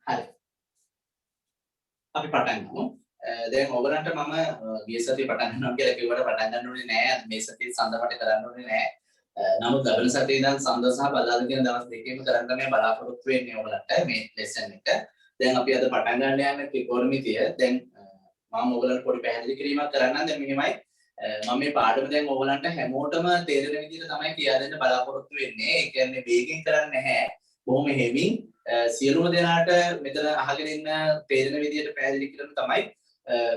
හරි. අපි පටන් ගමු. දැන් ඔයගලන්ට මම ගිය සතියේ පටන් ගන්නවා කියලා කිව්වට පටන් ගන්න ඕනේ නෑ. මේ සතියේ සඳහට කරන්න ඕනේ නෑ. නමුත් ලබන සතියේ ඉඳන් සඳ සහ බදාදා කියන දවස් දෙකේම කරන්න තමයි බලාපොරොත්තු වෙන්නේ ඔයගලන්ට මේ ලෙසන් එක. දැන් අපි අද පටන් ගන්න යන්නේ ත්‍රිකෝණමිතිය. දැන් මම ඔයගලන්ට පොඩි පැහැදිලි කිරීමක් කරන්නම්. දැන් මෙහෙමයි මම මේ පාඩම දැන් ඔයගලන්ට හැමෝටම තේරෙන විදිහට තමයි කියා දෙන්න බලාපොරොත්තු වෙන්නේ. ඒ කියන්නේ වේගෙන් කරන්නේ නැහැ. බොහොම හෙමින් සියලුම දෙනාට මෙතන අහගෙන ඉන්න තේරෙන විදිහට පැහැදිලි කරන්න තමයි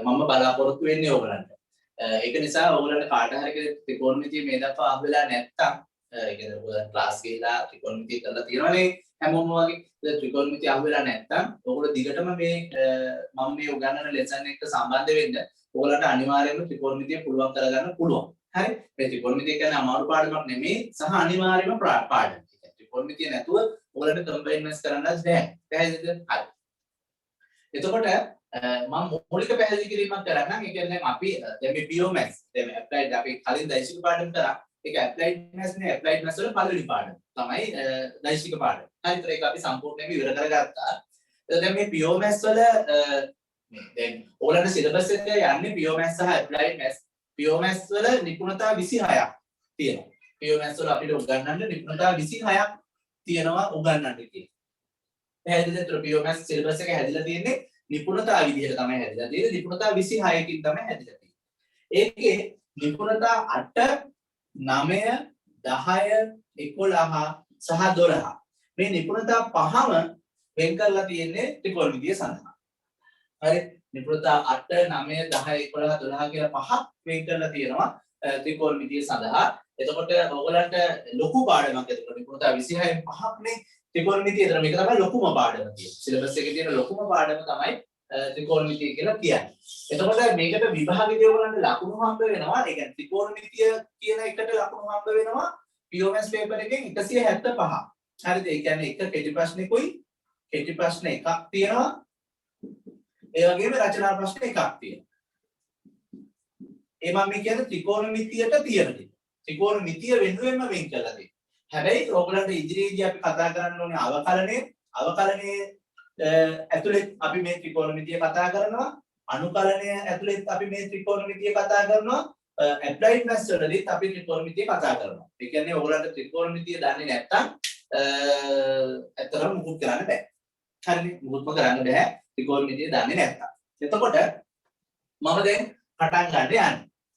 මම බලාපොරොත්තු වෙන්නේ ඔයගලන්ට. ඒක නිසා ඔයගලන්ට කාට හරි ත්‍රිකෝණමිතිය මේ දක්වා අහු වෙලා නැත්තම් ඒ කියන්නේ ඔයගලන් ක්ලාස් ගිහලා ත්‍රිකෝණමිතිය කරලා තියෙනවනේ හැමෝම වගේ. ඒ ත්‍රිකෝණමිතිය අහු වෙලා නැත්තම් ඔයගොල්ලෝ දිගටම මේ මම මේ උගන්වන ලෙසන් එක්ක සම්බන්ධ වෙන්න ඔයගලන්ට අනිවාර්යයෙන්ම ත්‍රිකෝණමිතිය පුළුවන් කරගන්න පුළුවන්. හරි? මේ ත්‍රිකෝණමිතිය කියන්නේ අමාරු පාඩමක් නෙමෙයි සහ අනිවාර්යයෙන්ම පාඩමක්. ත්‍රිකෝණමිතිය නැතුව ඔයගලන්ට කම්බයින්ස් කරන්නත් බැහැ. පැහැදිලිද? හරි. එතකොට මම මූලික පැහැදිලි කිරීමක් කරන්නම්. ඒ කියන්නේ අපි දැන් මේ POMax දැන් ඇප්ලයිඩ් අපි කලින් දෛශික පාඩම් කරා. ඒක ඇප්ලයිඩ් මැස් නේ. ඇප්ලයිඩ් මැස් වල පළවෙනි පාඩම තමයි දෛශික පාඩම. හරි. ඒක අපි සම්පූර්ණයෙන්ම ඉවර කරගත්තා. දැන් මේ POMax වල දැන් ඔයගලන්ට සිලබස් එක යන්නේ POMax සහ ඇප්ලයිඩ් මැස්. POMax වල නිපුණතා 26ක් තියෙනවා. POMax වල අපිට උගන්වන්න නිපුණතා 26ක් තියෙනවා උගන්වන්න කියලා. පැහැදිලිද? POMax සිලබස් එක හැදිලා තියෙන්නේ නිපුණතා විදිහට තමයි හැදිලා තියෙන්නේ. නිපුණතා 26කින් තමයි හැදිලා තියෙන්නේ. ඒකේ නිපුණතා 8, 9, 10, 11 සහ 12 මේ නිපුණතා පහම වෙන් කරලා තියෙන්නේ ත්‍රිකෝණමිතිය සඳහා. හරි? නිපුණතා 8, 9, 10, 11, 12 කියලා පහක් වෙන් කරලා තියෙනවා ත්‍රිකෝණමිතිය සඳහා. එතකොට ඔයගලන්ට ලොකු පාඩමක් එතකොට නිපුණතා 26න් පහක්නේ ත්‍රිකෝණමිතිය. ඒතර මේක තමයි ලොකුම පාඩම කියන්නේ. සිලබස් එකේ තියෙන ලොකුම පාඩම තමයි ත්‍රිකෝණමිතිය කියලා කියන්නේ. එතකොට මේකට විභාගයේදී ඔයගලන්ට ලකුණු හම්බ වෙනවා. ඒ කියන්නේ ත්‍රිකෝණමිතිය කියන එකට ලකුණු හම්බ වෙනවා POMax පේපර් එකෙන් 175. හරිද? ඒ කියන්නේ එක කෙටි ප්‍රශ්නෙකුයි කෙටි ප්‍රශ්න එකක් තියෙනවා. ඒ වගේම රචනා ප්‍රශ්න එකක් තියෙනවා. ඒ මම කියන්නේ ත්‍රිකෝණමිතියට තියෙන දේ. ත්‍රිකෝණමිතිය වෙනුවෙන්ම වෙන් කරලා තියෙනවා. හැබැයි ඔයගලන්ට ඉදිරියේදී අපි කතා කරන්න ඕනේ අවකලනයේ ඇතුලේ අපි මේ ත්‍රිකෝණමිතිය කතා කරනවා. අනුකලනය ඇතුලේ අපි මේ ත්‍රිකෝණමිතිය කතා කරනවා. ඇප්ලයිඩ් මැත්ස් වලදීත් අපි ත්‍රිකෝණමිතිය කතා කරනවා. ඒ කියන්නේ ඔයගලන්ට ත්‍රිකෝණමිතිය දන්නේ නැත්නම් ඇත්තටම මුකුත් කරන්න බෑ. හරිනේ? මුකුත්ම කරන්න බෑ ත්‍රිකෝණමිතිය දන්නේ නැත්නම්. එතකොට මම දැන් පටන් ගන්න යන්නේ.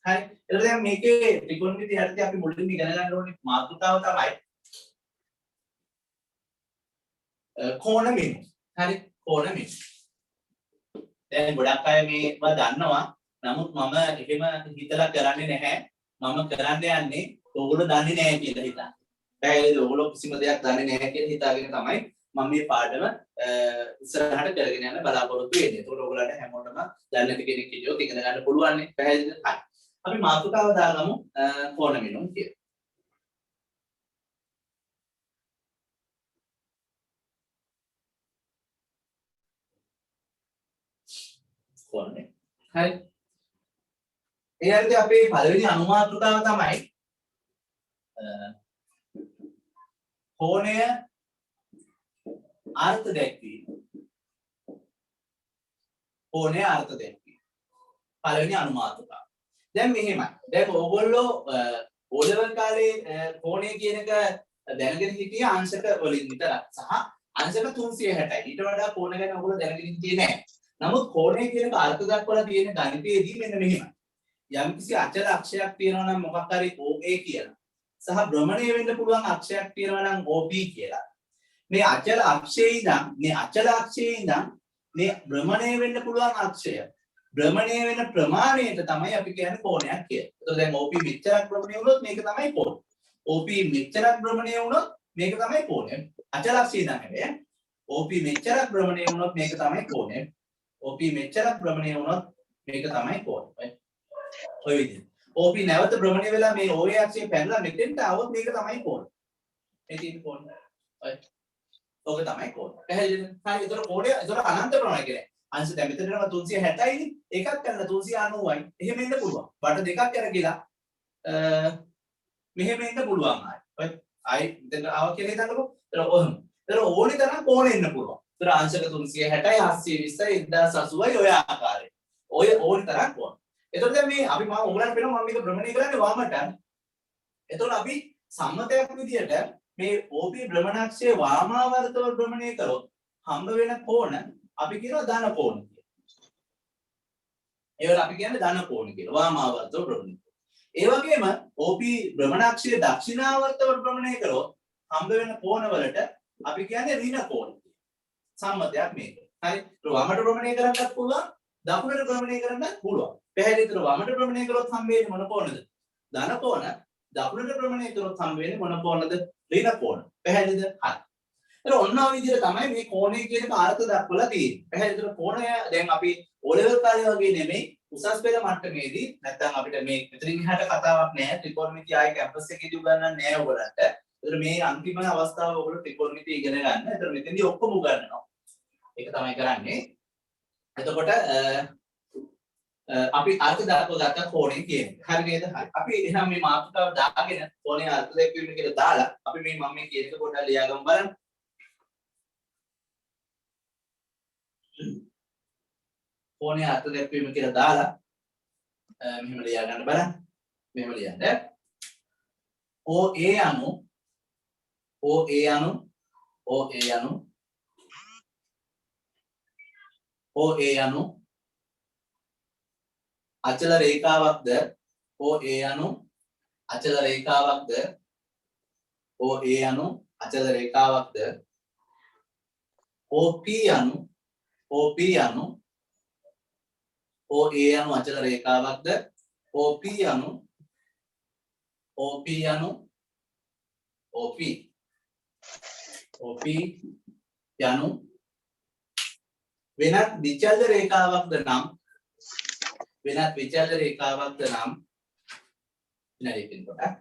හරි? එතකොට දැන් මේකේ ත්‍රිකෝණමිතිය යටතේ අපි මුලින්ම ඉගෙන ගන්න ඕනේ මාතෘකාව තමයි කෝණ මෙනු. හරි? කෝණ මෙනු. දැන් ගොඩක් අය මේවා දන්නවා. නමුත් මම එහෙම හිතලා කරන්නේ නැහැ. මම කරන්න යන්නේ ඕගොල්ලෝ දන්නේ නැහැ කියලා හිතන්න. පැහැදිලිද? ඕගොල්ලෝ කිසිම දෙයක් දන්නේ නැහැ කියලා හිතාගෙන තමයි මම මේ පාඩම ඉස්සරහට කරගෙන යන්න බලාපොරොත්තු වෙන්නේ. ඒකට ඔයගොල්ලන්ට හැමෝටම දන්න කෙනෙක් හිටියොත් ඉගෙන ගන්න පුළුවන් නේ. පැහැදිලිද? හරි. අපි මාතෘකාව දාගමු කෝණ මෙනුම් කියලා. කෝණ මෙනු. හරි. ඒ හරියට අපේ පළවෙනි අනුමාතෘකාව තමයි කෝණය අර්ථ දැක්වීම. කෝණය අර්ථ දැක්වීම. පළවෙනි අනුමාතෘකාව. දැන් මෙහෙමයි. දැන් ඕගොල්ලෝ O level කාලේ කෝණය කියන එක දැනගෙන හිටිය අංශක වලින් විතරක් සහ අංශක 360යි. ඊට වඩා කෝණ ගැන ඕගොල්ලෝ දැනගෙන හිටියේ නැහැ. නමුත් කෝණය කියන එක අර්ථ දක්වලා තියෙන ගණිතයේදී මෙන්න මෙහෙමයි. යම්කිසි අචල අක්ෂයක් තියෙනවා නම් මොකක් හරි OA කියලා. සහ භ්‍රමණය වෙන්න පුළුවන් අක්ෂයක් තියෙනවා නම් OB කියලා. මේ අචල අක්ෂයේ ඉඳන් මේ භ්‍රමණය වෙන්න පුළුවන් අක්ෂය භ්‍රමණය වෙන ප්‍රමාණයට තමයි අපි කියන්නේ කෝණයක් කියලා. එතකොට දැන් OP මෙච්චරක් භ්‍රමණය වුණොත් මේක තමයි කෝණය. OP මෙච්චරක් භ්‍රමණය වුණොත් මේක තමයි කෝණය. අචල අක්ෂය ඉඳන් නෙවෙයි. OP මෙච්චරක් භ්‍රමණය වුණොත් මේක තමයි කෝණය. OP මෙච්චරක් භ්‍රමණය වුණොත් මේක තමයි කෝණය. ඔය විදිහට. OP නැවත භ්‍රමණය වෙලා මේ OA අක්ෂය පැනලා මෙතෙන්ට આવොත් මේක තමයි කෝණය. මේ තියෙන කෝණය. ඔය. ඔක තමයි කෝණය. පැහැදිලිද? හරි. ඒතර කෝණය ඒතර අනන්ත ප්‍රමාණය කියන්නේ. අංශ දැන් මෙතන යනවා 360යි නේ. එකක් කරලා 390යි. එහෙම එන්න පුළුවන්. බට දෙකක් අරගිලා මෙහෙම එන්න පුළුවන් ආයි. ඔය ආයි දැන් ආව කියලා හිතන්නකෝ. ඒතර ඕනේ තරම් කෝණෙ එන්න පුළුවන්. ඒතර අංශක 360යි 720යි 1080යි ඔය ආකාරයට. ඔය ඕන තරම් ඕන. එතකොට දැන් මේ අපි මම ඔයගලන්ට පෙන්නනවා මම මේක භ්‍රමණය කරන්නේ වාමට. එතකොට අපි සම්මතයක් විදියට මේ OP භ්‍රමණාක්ෂයේ වාමාවර්තව භ්‍රමණය කරොත් හම්බ වෙන කෝණ අපි කියනවා ධන කෝණ කියලා. ඒවට අපි කියන්නේ ධන කෝණ කියලා. වාමාවර්තව භ්‍රමණය. ඒ වගේම OP භ්‍රමණාක්ෂයේ දක්ෂිනාවර්තව භ්‍රමණය කරොත් හම්බ වෙන කෝණ වලට අපි කියන්නේ ඍණ කෝණ කියලා. සම්මතයක් මේක. හරි. ඒක වමට භ්‍රමණය කරන්නත් පුළුවන්, දකුණට භ්‍රමණය කරන්නත් පුළුවන්. පැහැදිලිද? වමට භ්‍රමණය කරොත් හම්බ වෙන්නේ මොන කෝණද? ධන කෝණ. දකුණට භ්‍රමණය කරොත් හම්බ වෙන්නේ මොන කෝණද? ඍණ කෝණ. පැහැදිලිද? හරි. ඒක ඔන්න ඔය විදිහට තමයි මේ කෝණය කියන එක අර්ථ දක්වලා තියෙන්නේ. පැහැදිලිද? කෝණය දැන් අපි O level කාලේ වගේ නෙමෙයි උසස් පෙළ මට්ටමේදී නැත්නම් අපිට මේ මෙතනින් එහාට කතාවක් නැහැ. ත්‍රිකෝණමිතිය ආයේ කැම්පස් එකේදී උගන්වන්නේ නැහැ ඔයගලන්ට. ඒතර මේ අන්තිම අවස්ථාව ඔයගොල්ලෝ ත්‍රිකෝණමිතිය ඉගෙන ගන්න. ඒතර මෙතෙන්දී ඔක්කොම උගන්වනවා. ඒක තමයි කරන්නේ. එතකොට අපි අර්ථ දක්වගත්ත කෝණය කියන්නේ. හරි නේද? හරි. අපි එහෙනම් මේ මාතෘකාව දාගෙන කෝණයේ අර්ථ දැක්වීම කියලා දාලා අපි මේ මම මේ කියන එක පොඩ්ඩක් ලියාගමු බලන්න. කෝණයේ අර්ථ දැක්වීම කියලා දාලා මෙහෙම ලියා ගන්න බලන්න. මෙහෙම ලියන්න. OA අනු අචල රේඛාවක්ද OA අනු අචල රේඛාවක්ද OA අනු අචල රේඛාවක්ද OP අනු OA අනු අචල රේඛාවක්ද OP අනු යනු වෙනත් විචල්්‍ය රේඛාවක්ද නම් විනාඩියකින් පොඩක්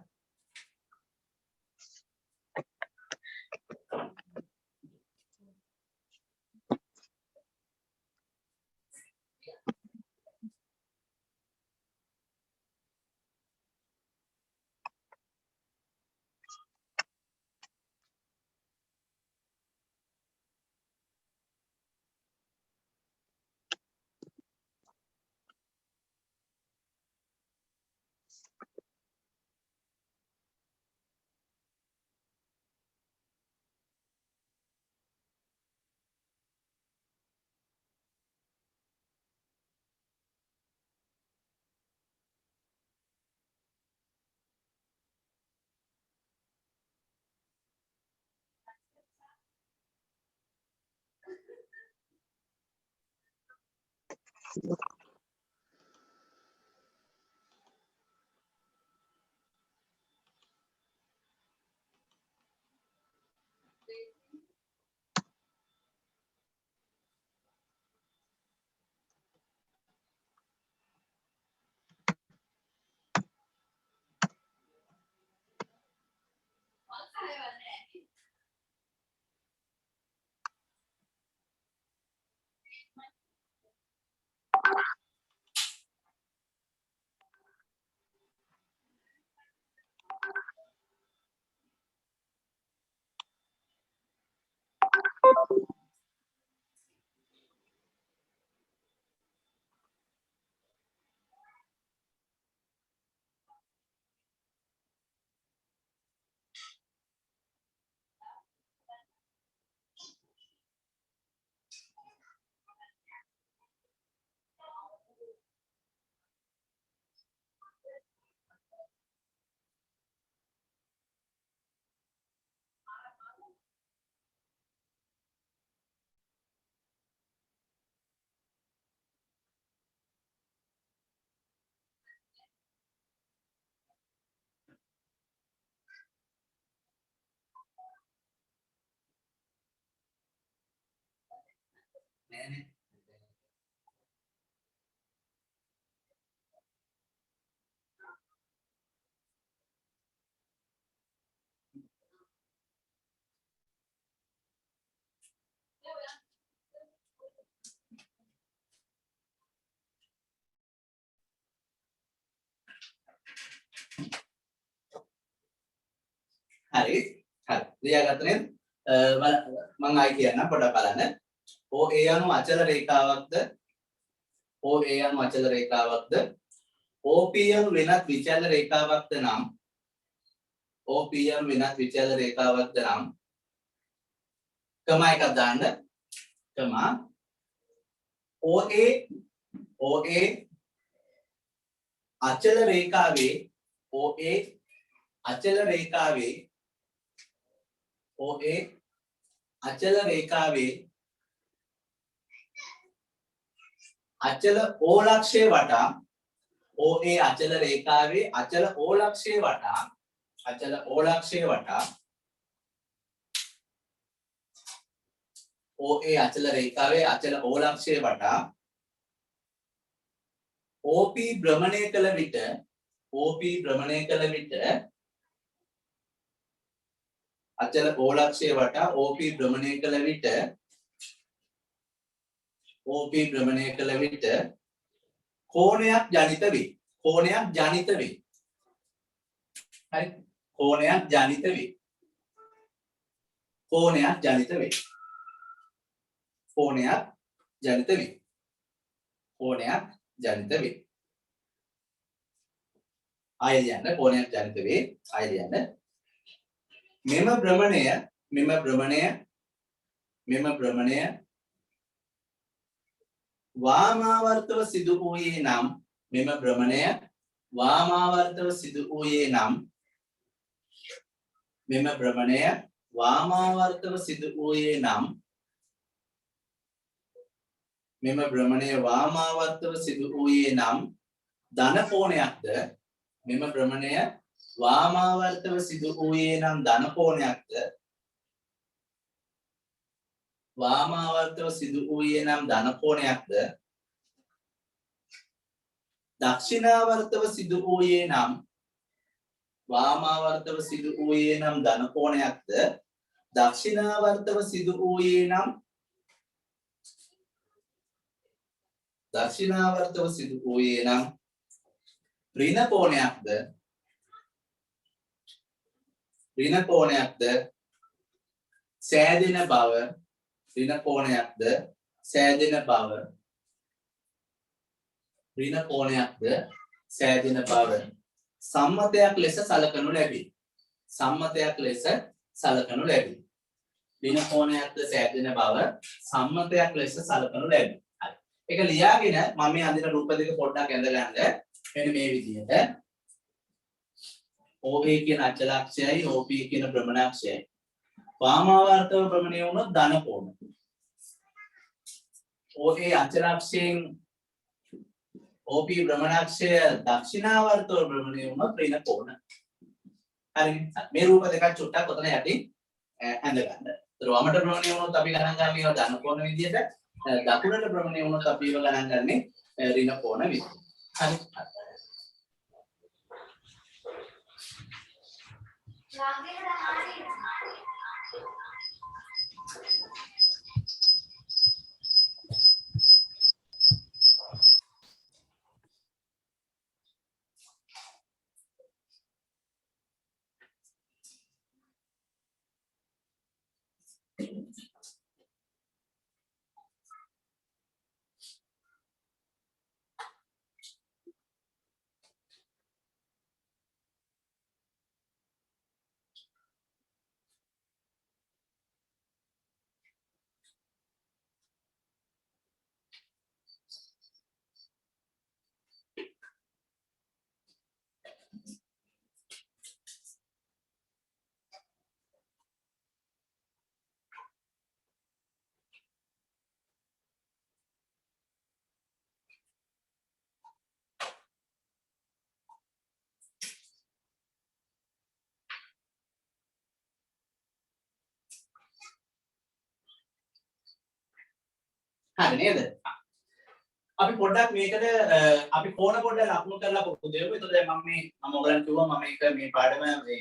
නෑනේ. හරි. හරි. ලියාගත්ත නේද? මම ආයි කියන්නම් පොඩ්ඩක් බලන්න. OA anu අචල රේඛාවක්ද OA anu අචල රේඛාවක්ද OP anu වෙනත් විචල රේඛාවක්ද නම් OP anu වෙනත් විචල රේඛාවක්ද නම් කමා එකක් දාන්න කමා OA අචල රේඛාවේ OA අචල රේඛාවේ OA අචල රේඛාවේ අචල O ලක්ෂය වටා OA අචල රේඛාවේ අචල O ලක්ෂය වටා අචල O ලක්ෂය වටා OA අචල රේඛාවේ අචල O ලක්ෂය වටා OP භ්‍රමණය කළ විට OP භ්‍රමණය කළ විට අචල O ලක්ෂය වටා OP භ්‍රමණය කළ විට OP භ්‍රමණය කළ විට කෝණයක් ජනිත වේ. කෝණයක් ජනිත වේ. හරි. කෝණයක් ජනිත වේ. කෝණයක් ජනිත වේ. කෝණයක් ජනිත වේ. කෝණයක් ජනිත වේ. ආයෙ යන්න කෝණයක් ජනිත වේ. ආයෙ යන්න. මෙම භ්‍රමණය වාමාවර්තව සිදු වූයේ නම් මෙම භ්‍රමණය වාමාවර්තව සිදු වූයේ නම් මෙම භ්‍රමණය වාමාවර්තව සිදු වූයේ නම් මෙම භ්‍රමණය වාමාවර්තව සිදු වූයේ නම් ධන කෝණයක්ද මෙම භ්‍රමණය වාමාවර්තව සිදු වූයේ නම් ධන කෝණයක්ද වාමාවර්තව සිදු වූයේ නම් ධන කෝණයක්ද දක්ෂිනාවර්තව සිදු වූයේ නම් වාමාවර්තව සිදු වූයේ නම් ධන කෝණයක්ද දක්ෂිනාවර්තව සිදු වූයේ නම් දක්ෂිනාවර්තව සිදු වූයේ නම් ඍණ කෝණයක්ද සෑදෙන බව ඍණ කෝණයක්ද සෑදෙන බව ඍණ කෝණයක්ද සෑදෙන බව සම්මතයක් ලෙස සලකනු ලැබේ. සම්මතයක් ලෙස සලකනු ලැබේ. ඍණ කෝණයක්ද සෑදෙන බව සම්මතයක් ලෙස සලකනු ලැබේ. හරි. ඒක ලියාගෙන මම මේ අඳින රූප දෙක පොඩ්ඩක් ඇඳගන්න. මෙන්න මේ විදිහට OA කියන අචලාක්ෂයයි OP කියන භ්‍රමණාක්ෂයයි වාමාවර්තව භ්‍රමණය වුණොත් ධන කෝණ. OA අචලාක්ෂයෙන් OP භ්‍රමණාක්ෂය දක්ෂිනාවර්තව භ්‍රමණය වුණොත් ඍණ කෝණ. හරිනේ. මේ රූප දෙකක් චුට්ටක් ඔතන යටින් ඇඳගන්න. ඒතර වමට භ්‍රමණය වුණොත් අපි ගණන් ගන්න ඒවා ධන කෝණ විදියට, දකුණට භ්‍රමණය වුණොත් අපි ඒවා ගණන් ගන්නේ ඍණ කෝණ විදියට. හරි. හරි නේද? අපි පොඩ්ඩක් මේකට අපි කෝණ පොඩ්ඩක් ලකුණු කරලා පුරුදු වෙමු. එතකොට දැන් මම ඔයගලන්ට කිව්වා මම මේක මේ පාඩම මේ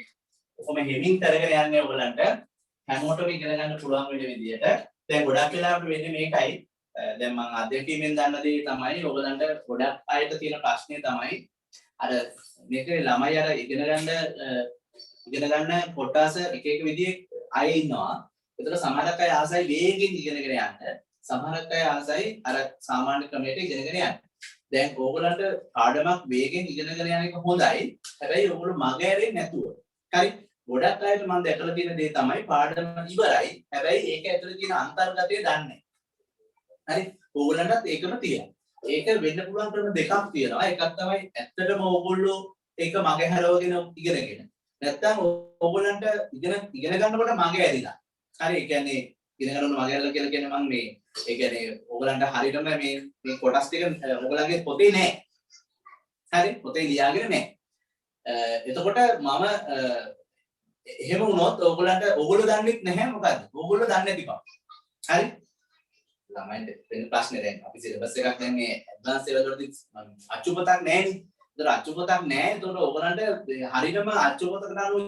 කොහොම හෙමින් කරගෙන යන්නේ ඔයගලන්ට හැමෝටම ඉගෙන ගන්න පුළුවන් වෙන විදියට. දැන් ගොඩක් වෙලාවට වෙන්නේ මේකයි. දැන් මම අධ්‍යක්ීමෙන් දන්න දේ තමයි ඔයගලන්ට ගොඩක් අයට තියෙන ප්‍රශ්නේ තමයි අර මේකේ ළමයි අර ඉගෙන ගන්න කොටස එක එක විදිහේ අය ඉන්නවා. ඒතර සමහරක් අය ආසයි වේගෙන් ඉගෙනගෙන යන්න. සමහරක් අය ආසයි අර සාමාන්‍ය ක්‍රමයට ඉගෙනගෙන යන්න. දැන් ඕගොල්ලන්ට පාඩමක් වේගෙන් ඉගෙනගෙන යන එක හොඳයි. හැබැයි ඕගොල්ලෝ මග ඇරෙන්නේ නැතුව. හරි. ගොඩක් අයට මම දැකලා තියෙන දේ තමයි පාඩම ඉවරයි. හැබැයි ඒක ඇතුලේ තියෙන අන්තර්ගතය දන්නේ නැහැ. හරි. ඕගොල්ලන්ටත් ඒකම තියෙනවා. ඒක වෙන්න පුළුවන් ක්‍රම දෙකක් තියෙනවා. එකක් තමයි ඇත්තටම ඕගොල්ලෝ ඒක මග හැරවගෙන ඉගෙනගෙන. නැත්තම් ඕගොල්ලන්ට ඉගෙන ගන්නකොට මග ඇරිලා. හරි. ඒ කියන්නේ ඉගෙන ගන්න මග ඇරලා කියලා කියන්නේ මම මේ ඒ කියන්නේ ඕගොල්ලන්ට හරියටම මේ කොටස් ටික ඕගොල්ලන්ගේ පොතේ නැහැ. හරි. පොතේ ලියාගෙන නැහැ. එතකොට මම එහෙම වුණොත් ඕගොල්ලෝ දන්නේ නැහැ මොකද්ද? ඕගොල්ලෝ දන්නේ නැතිකම. හරි? ළමයින්ට වෙන ප්‍රශ්නේ දැන් අපි සිලබස් එකක් දැන් මේ ඇඩ්වාන්ස් ලෙවල් වලදී අච්චුපතක් නැහැනේ. ඒතර අච්චුපතක් නැහැ. ඒතකොට ඕගොල්ලන්ට හරියටම අච්චුපතකට අනුව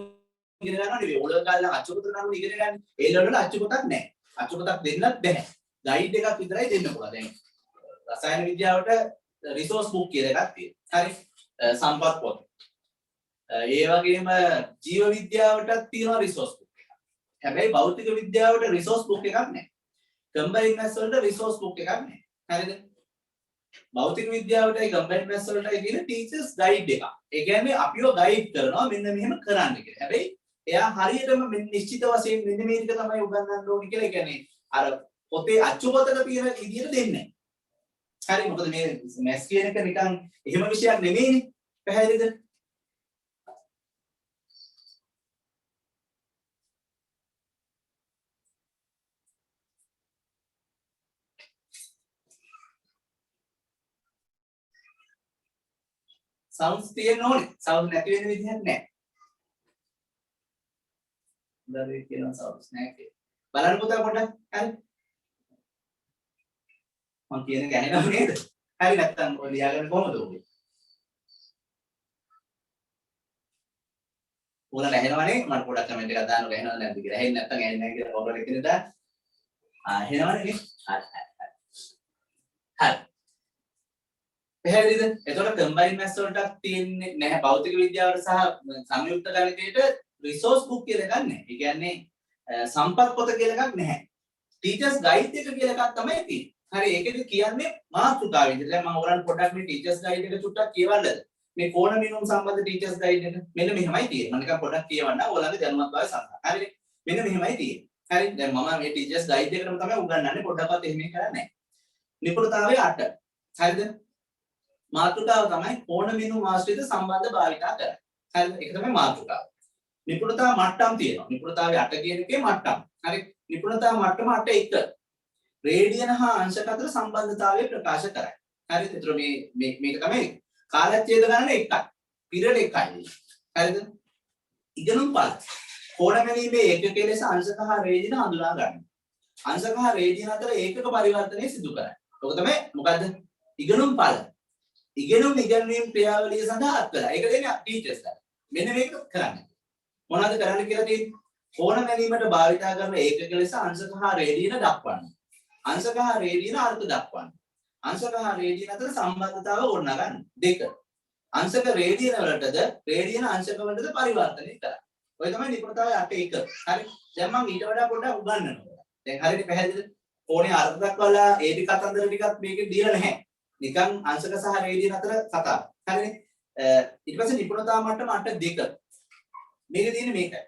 ඉගෙන ගන්නවා නෙවෙයි. ඕගොල්ලෝ කාලේ අච්චුපතකට අනුව ඉගෙන ගන්න. ඒ ලෙවල් වල අච්චුපතක් නැහැ. අච්චුපතක් දෙන්නත් බැහැ. ගයිඩ් එකක් විතරයි දෙන්න පුළුවන්. දැන් රසායන විද්‍යාවට රිසෝස් බුක් කියලා එකක් තියෙනවා. හරි? සම්පත් පොත. ඒ වගේම ජීව විද්‍යාවටත් තියෙනවා රිසෝස් බුක් එකක්. හැබැයි භෞතික විද්‍යාවට රිසෝස් බුක් එකක් නැහැ. කම්බයින්ඩ් මැත්ස් වලට රිසෝස් බුක් එකක් නැහැ. හරිද? භෞතික විද්‍යාවටයි කම්බයින්ඩ් මැත්ස් වලටයි තියෙන ටීචර්ස් ගයිඩ් එකක්. ඒ කියන්නේ අපිව ගයිඩ් කරනවා මෙන්න මෙහෙම කරන්න කියලා. හැබැයි එයා හරියටම මෙන්න නිශ්චිත වශයෙන් මෙන්න මේ ටික තමයි උගන්වන්න ඕනේ කියලා. ඒ කියන්නේ අර පොතේ අච්චුපතක තියෙන විදියට දෙන්නේ නැහැ. හරි මොකද මේ මැත්ස් කියන එක නිකන් එහෙම විෂයක් නෙමෙයිනේ. පැහැදිලිද? සවුන්ඩ්ස් තියෙන්න ඕනේ. සවුන්ඩ් නැති වෙන විදිහක් නැහැ. දරුවෙක් කියනවා සවුන්ඩ්ස් නැහැ කියලා. බලන්න පුතා පොඩ්ඩක්. හරි. මම කියන එක ඇහෙනව නේද? හරි නැත්තම් ඔය ලියාගන්න කොහමද ඔබ? ඔයාලා ඇහෙනවනේ මට පොඩ්ඩක් කමෙන්ට් එකක් දාන්න ඔයාලා ඇහෙනවද නැද්ද කියලා. ඇහෙන්නේ නැත්තම් ඇහෙන්නේ නැහැ කියලා ඔයාලා එකිනෙක දාන්න. ඇහෙනවනේ නේ? හරි. පැහැදිලිද? එතකොට කම්බයින්ඩ් මැත්ස් වලට තියෙන්නේ නැහැ භෞතික විද්‍යාවට සහ සංයුක්ත ගණිතයට රිසෝස් බුක් කියලා එකක් නැහැ. ඒ කියන්නේ සම්පත් පොත කියලා එකක් නැහැ. ටීචර්ස් ගයිඩ් එක කියලා එකක් තමයි තියෙන්නේ. හරි ඒකෙදි කියන්නේ මාතෘකාව විදිහට. දැන් මම ඔයාලට පොඩ්ඩක් මේ ටීචර්ස් ගයිඩ් එක චුට්ටක් කියවන්නද? මේ කෝණ මිනුම් සම්බන්ධ ටීචර්ස් ගයිඩ් එක මෙන්න මෙහෙමයි තියෙන්නේ. මම නිකන් පොඩ්ඩක් කියවන්න ඔයාලගේ දැනුමත්භාවය සඳහා. හරිද? මෙන්න මෙහෙමයි තියෙන්නේ. හරි දැන් මම මේ ටීචර්ස් ගයිඩ් එකටම තමයි උගන්වන්නේ. පොඩ්ඩක්වත් එහෙම කරන්නේ නැහැ. නිපුණතාවය 8. හරිද? මාතෘකාව තමයි කෝණ මිනුම් ආශ්‍රිත සම්බන්ධ භාවිතා කරන්නේ. හරිද? ඒක තමයි මාතෘකාව. නිපුණතා මට්ටම් තියෙනවා. නිපුණතාවය 8 කියන එකේ මට්ටම්. හරි. නිපුණතා මට්ටම 8 1. රේඩියන හා අංශක අතර සම්බන්ධතාවය ප්‍රකාශ කරයි. හරිද? ඒතර මේක තමයි කාලච්ඡේද ගණන 1යි. පිරියඩ් 1යි. හරිද? ඉගෙනුම් පළ. කෝණ මැනීමේ ඒකක ලෙස අංශක හා රේඩියන හඳුනා ගන්න. අංශක හා රේඩියන අතර ඒකක පරිවර්තනය සිදු කරයි. ඔක තමයි මොකද්ද? ඉගෙනුම් පළ. ඉගෙනුම් ඉගෙනීම් ක්‍රියාවලිය සඳහා අත්කලා. ඒක දෙන්නේ ටීචර්ස්ලා. මෙන්න මේක කරන්නේ. මොනවද කරන්න කියලා තියෙන්නේ? කෝණ මැනීමට භාවිතා කරන ඒකක ලෙස අංශක හා රේඩියන දක්වන්න. අංශක හා රේඩියන අර්ථ දක්වන්න. අංශක හා රේඩියන අතර සම්බන්ධතාව ගොඩනගන්න. 2. අංශක රේඩියන වලටද රේඩියන අංශක වලටද පරිවර්තනය කරන්න. ඔය තමයි නිපුණතාවය 8 1. හරි. දැන් මම ඊට වඩා පොඩ්ඩක් උගන්වනවා. දැන් හරියට පැහැදිලිද? කෝණේ අර්ථ දක්වලා ඒ ටික කතන්දර ටිකක් මේකේ දීලා නැහැ. නිකන් අංශක සහ රේඩියන අතර කතාව. හරිනේ? ඊට පස්සේ නිපුණතා මට්ටම 8 2. මේකේ තියෙන්නේ මේකයි.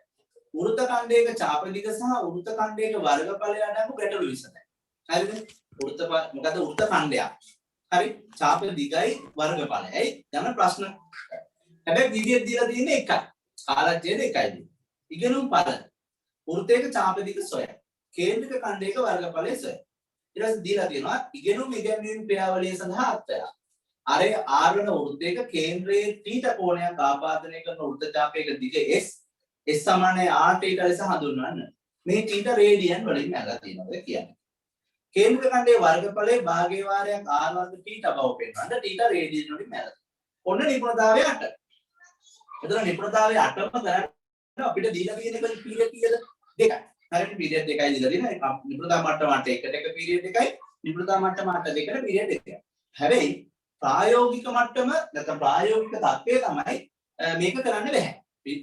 වෘත්ත ඛණ්ඩයක චාප දිග සහ වෘත්ත ඛණ්ඩයක වර්ගඵලය අඩංගු ගැටළු විසඳයි. හරිද? මොකද වෘත්ත ඛණ්ඩයක්. හරි? චාප දිගයි වර්ගඵලයයි යන ප්‍රශ්න. හැබැයි විදිය දීලා තියෙන්නේ එකයි. කාලච්ඡේද එකයි. ඉගෙනුම් පළ. වෘත්තයක චාප දිග සොයයි. කේන්ද්‍රක ඛණ්ඩයක වර්ගඵලය සොයයි. ඊට පස්සේ දීලා තියෙනවා ඉගෙනුම් ඉගෙනීම් ක්‍රියාවලිය සඳහා අත්තරා. අරේ ආරණ වෘත්තයක කේන්ද්‍රයේ θ කෝණයක් ආපාදනය කරන වෘත්ත චාපයක දිග s s සමානයි r θ ලෙස හඳුන්වන්න. මේ θ රේඩියන් වලින් අරලා තියෙනවා කියන්නේ. කේන්ද්‍ර ඛණ්ඩයේ වර්ගඵලයේ භාගයේ වාරයක් r වර්ග θ බව පෙන්වන්න θ රේඩියන් වලින් අරලා. ඔන්න නිපුණතාවය 8. එතන නිපුණතාවය 8ම කරන්න අපිට දීලා තියෙන එක පීරියඩ් කීයද? 2යි. හරියට පීරියඩ් 2යි දීලා තියෙනවා. නිපුණතා මට්ටම 8 1ට එක පීරියඩ් 2යි. නිපුණතා මට්ටම 8 2ට පීරියඩ් 2යි. හැබැයි ප්‍රායෝගික මට්ටම නැත්නම් ප්‍රායෝගික தත්ත්වය තමයි මේක කරන්න බෑ.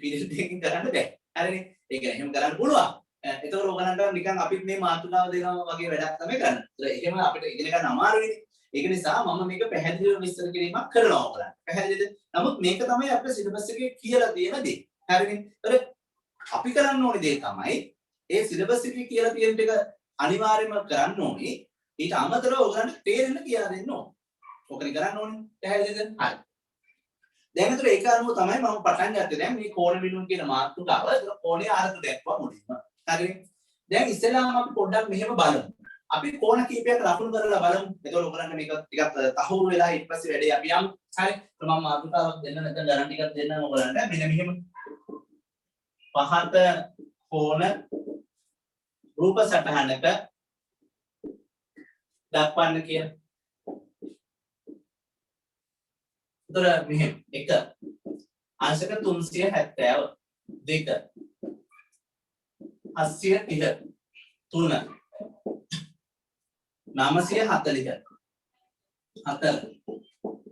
පීරියඩ් එකකින් කරන්න බෑ. හරිනේ? ඒ කියන්නේ එහෙම කරන්න පුළුවන්. එතකොට ඔයගලන්ට නිකන් අපිත් මේ මාතෘකාව දෙනවා වගේ වැඩක් තමයි කරන්නේ. ඒත් එහෙම අපිට ඉගෙන ගන්න අමාරුයිනේ. ඒක නිසා මම මේක පැහැදිලිව විස්තර කිරීමක් කරනවා ඔයගලන්ට. පැහැදිලිද? නමුත් මේක තමයි අපේ සිලබස් එකේ කියලා තියෙන දේ. හරිනේ? ඒතර අපි කරන්න ඕනේ දේ තමයි ඒ සිලබස් එකේ කියලා තියෙන ටික අනිවාර්යයෙන්ම කරන්න ඕනේ. ඊට අමතරව ඔයගලන්ට තේරෙන්න කියලා දෙන්න ඕනේ. ඔකනේ කරන්න ඕනේ. පැහැදිලිද? හරි. දැන් ඒතර ඒක අනුව තමයි මම පටන් ගත්තේ. දැන් මේ කෝණ බිඳුන් කියන මාතෘකාව ඒතර කෝණේ ආරක දැක්වා මුලින්ම. හරිනේ? දැන් ඉස්සෙල්ලාම අපි පොඩ්ඩක් මෙහෙම බලමු. අපි කෝණ කීපයක් ලකුණු කරලා බලමු. එතකොට ඔයගලන්ට මේක ටිකක් තහවුරු වෙලා ඊට පස්සේ වැඩේ අපි යමු. හරි. මම මාතෘකාවක් දෙන්න නැත්නම් ගණන් ටිකක් දෙන්නම් ඔයගලන්ට. මෙන්න මෙහෙම. පහත කෝණ රූප සටහනක දක්වන්න කියන. උතර මෙහෙම 1 අංශක 370 2 830 3 940 4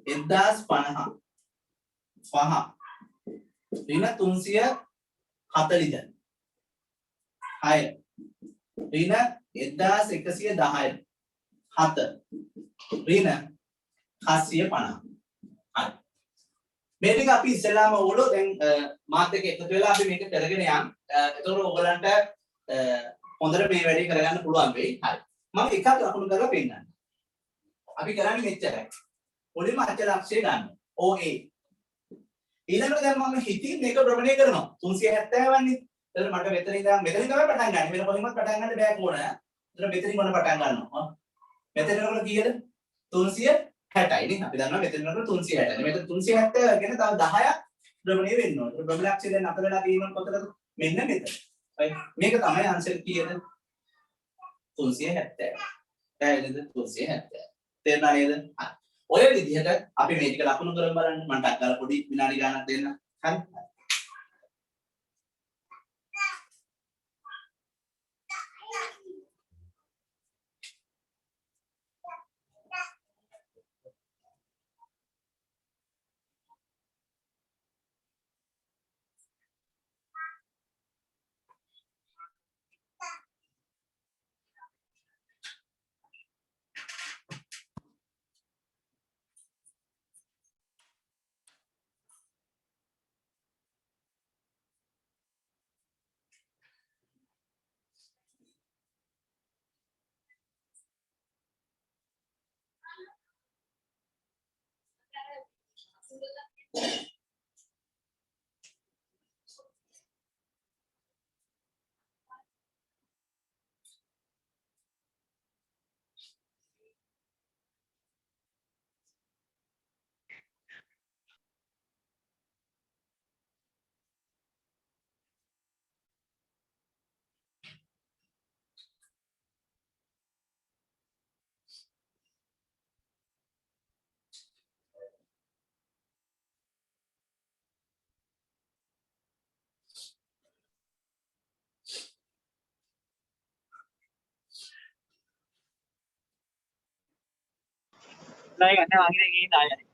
1050 5 ඍණ 340 6 ඍණ 1110 7 ඍණ 750 හරි මේ ටික අපි ඉස්සෙල්ලාම ඕගොල්ලෝ දැන් මාත් එක්ක එකතු වෙලා අපි මේක කරගෙන යන්. එතකොට ඕගලන්ට හොඳට මේ වැඩේ කරගන්න පුළුවන් වෙයි. හරි. මම එකක් ලකුණු කරලා පෙන්නන්නම්. අපි කරන්නේ මෙච්චරයි. මුලින්ම අචල අක්ෂය ගන්න. OA. ඊළඟට දැන් මම හිතින් මේක ප්‍රමණය කරනවා. 370 වන්නේ. එතකොට මට මෙතන ඉඳන් මෙතනින් තමයි පටන් ගන්න. වෙන කොහෙන්වත් පටන් ගන්න බෑ කොන. එතකොට මෙතනින් මොන පටන් ගන්නවා. මෙතන එනකොට කීයද? 360යි නේ. අපි දන්නවා මෙතන එනකොට 360. මෙතන 370 කියන තව 10ක් ප්‍රමණය වෙන්න ඕනේ. ප්‍රබල අක්ෂය දැන් අතර වෙලා තියෙනකොට කොතනද? මෙන්න මෙතන. right? මේක තමයි ආන්සර් කීයද? 370. පැහැදිලිද? 370. තේරුණා නේද? හරි. ඔය විදිහට අපි මේ ටික ලකුණු කරමු බලන්න. මම ටක් ගාලා පොඩි විනාඩි ගානක් දෙන්න. හරි. Đây cả nhà cái này này.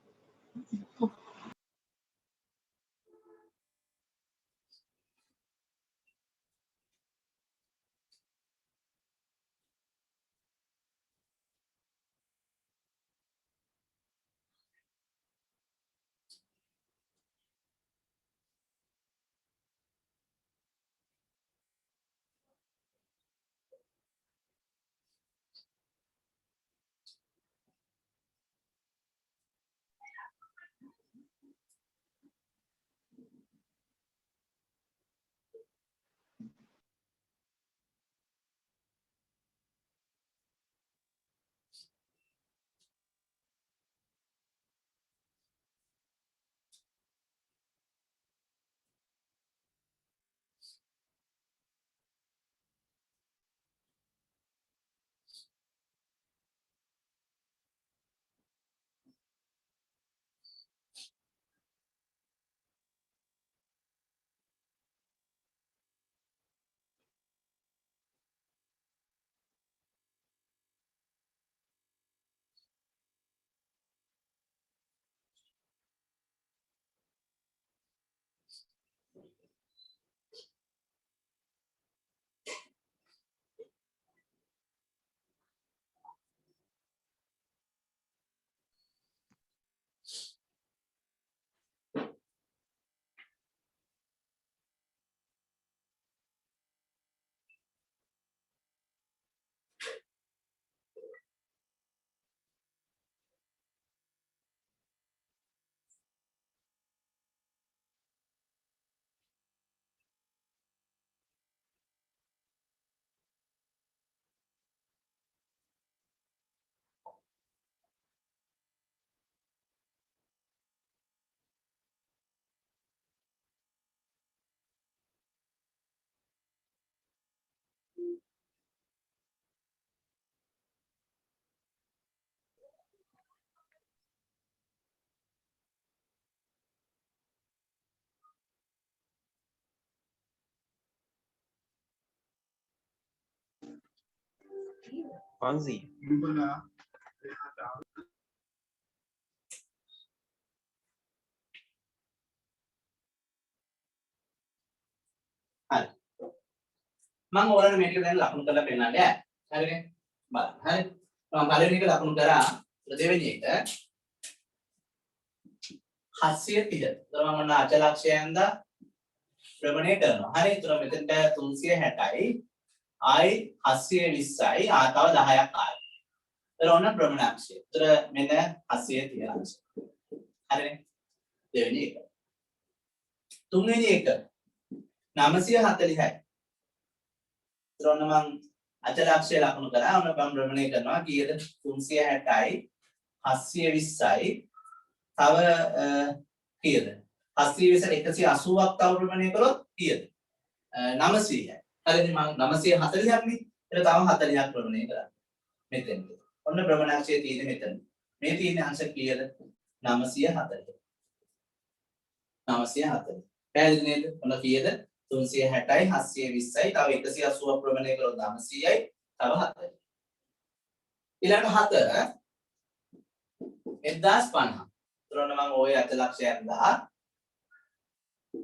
500 හරි මම ඔයාලට මේක දැන් ලකුණු කරලා පෙන්නන්න යන්න හරිනේ බලන්න හරි මම පළවෙනි එක ලකුණු කරා දෙවෙනි එක 730 ඒතර මම ඔන්න අචලක්ෂයන්ද ප්‍රමණය කරනවා හරි ඒතර මෙතනට 360යි ආයි 720යි ආතව 10ක් ආයි ඒතර ඔන්න ප්‍රමණාංශය ඒතර මෙන්න 730 අංශය හරිනේ දෙවෙනි එක තුන්වෙනි එක 940යි ඒතර ඔන්න මම අචලක්ෂය ලකුණු කරා ඔන්න මම ප්‍රමණය කරනවා කීයද 360යි 720යි තව කීයද 720ට 180ක් තව ප්‍රමණය කළොත් කීයද 900යි හරිද මම 940ක් නේ ඒක තව 40ක් ප්‍රමණය කරා මෙතෙන්ද ඔන්න ප්‍රමණාංශය තියෙන්නේ මෙතන මේ තියෙන අංශ කීයද 940 940 පැහැදිලි නේද ඔන්න කීයද 360යි 720යි තව 180ක් ප්‍රමණය කළොත් 900යි තව 40 ඊළඟ 4 1050 එතකොට මම ওই අචලක්ෂයන් 10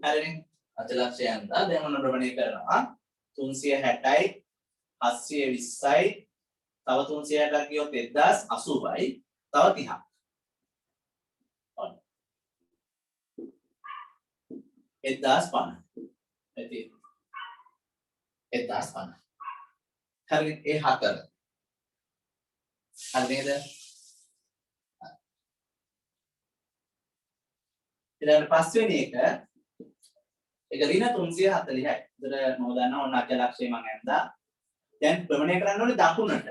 හරිනේ අචලක්ෂයන් 10 දැන් ඔන්න ප්‍රමණය කරනවා 360යි 720යි තව 360ක් ගියොත් 1080යි තව 30ක් ඔන්න 1050 ඇති 1050 හරිනේ ඒ 4 හරි නේද ඊළඟ පස්වෙනි එක ඒක ඍණ 340යි. ඒතර මම දන්නවා ඔන්න අචලක්ෂය මම ඇඳා. දැන් ප්‍රමණය කරන්න ඕනේ දකුණට.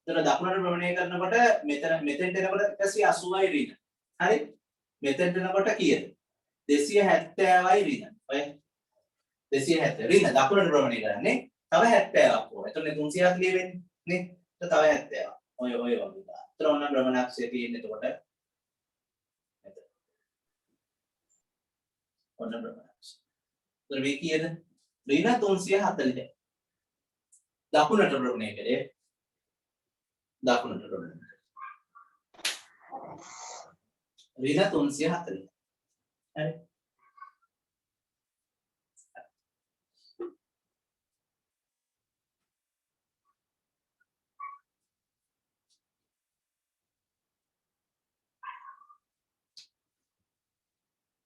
ඒතර දකුණට ප්‍රමණය කරනකොට මෙතෙන්ට එනකොට 180යි ඍණ. හරි? මෙතෙන්ට එනකොට කීයද? 270යි ඍණ. ඔය 270 ඍණ දකුණට ප්‍රමණය කරන්නේ. තව 70ක් ඕනේ. එතකොට 340 වෙන්නේ නේ? තව 70ක්. ඔය වගේ. ඒතර ඔන්න ප්‍රමණාක්ෂය තියෙන්නේ එතකොට ඔන්න ප්‍රමණාංශය. ඒතර මේ කීයද? ඍණ 340. දකුණට ප්‍රමණය කරේ. දකුණට ප්‍රමණය. ඍණ 340. හරි.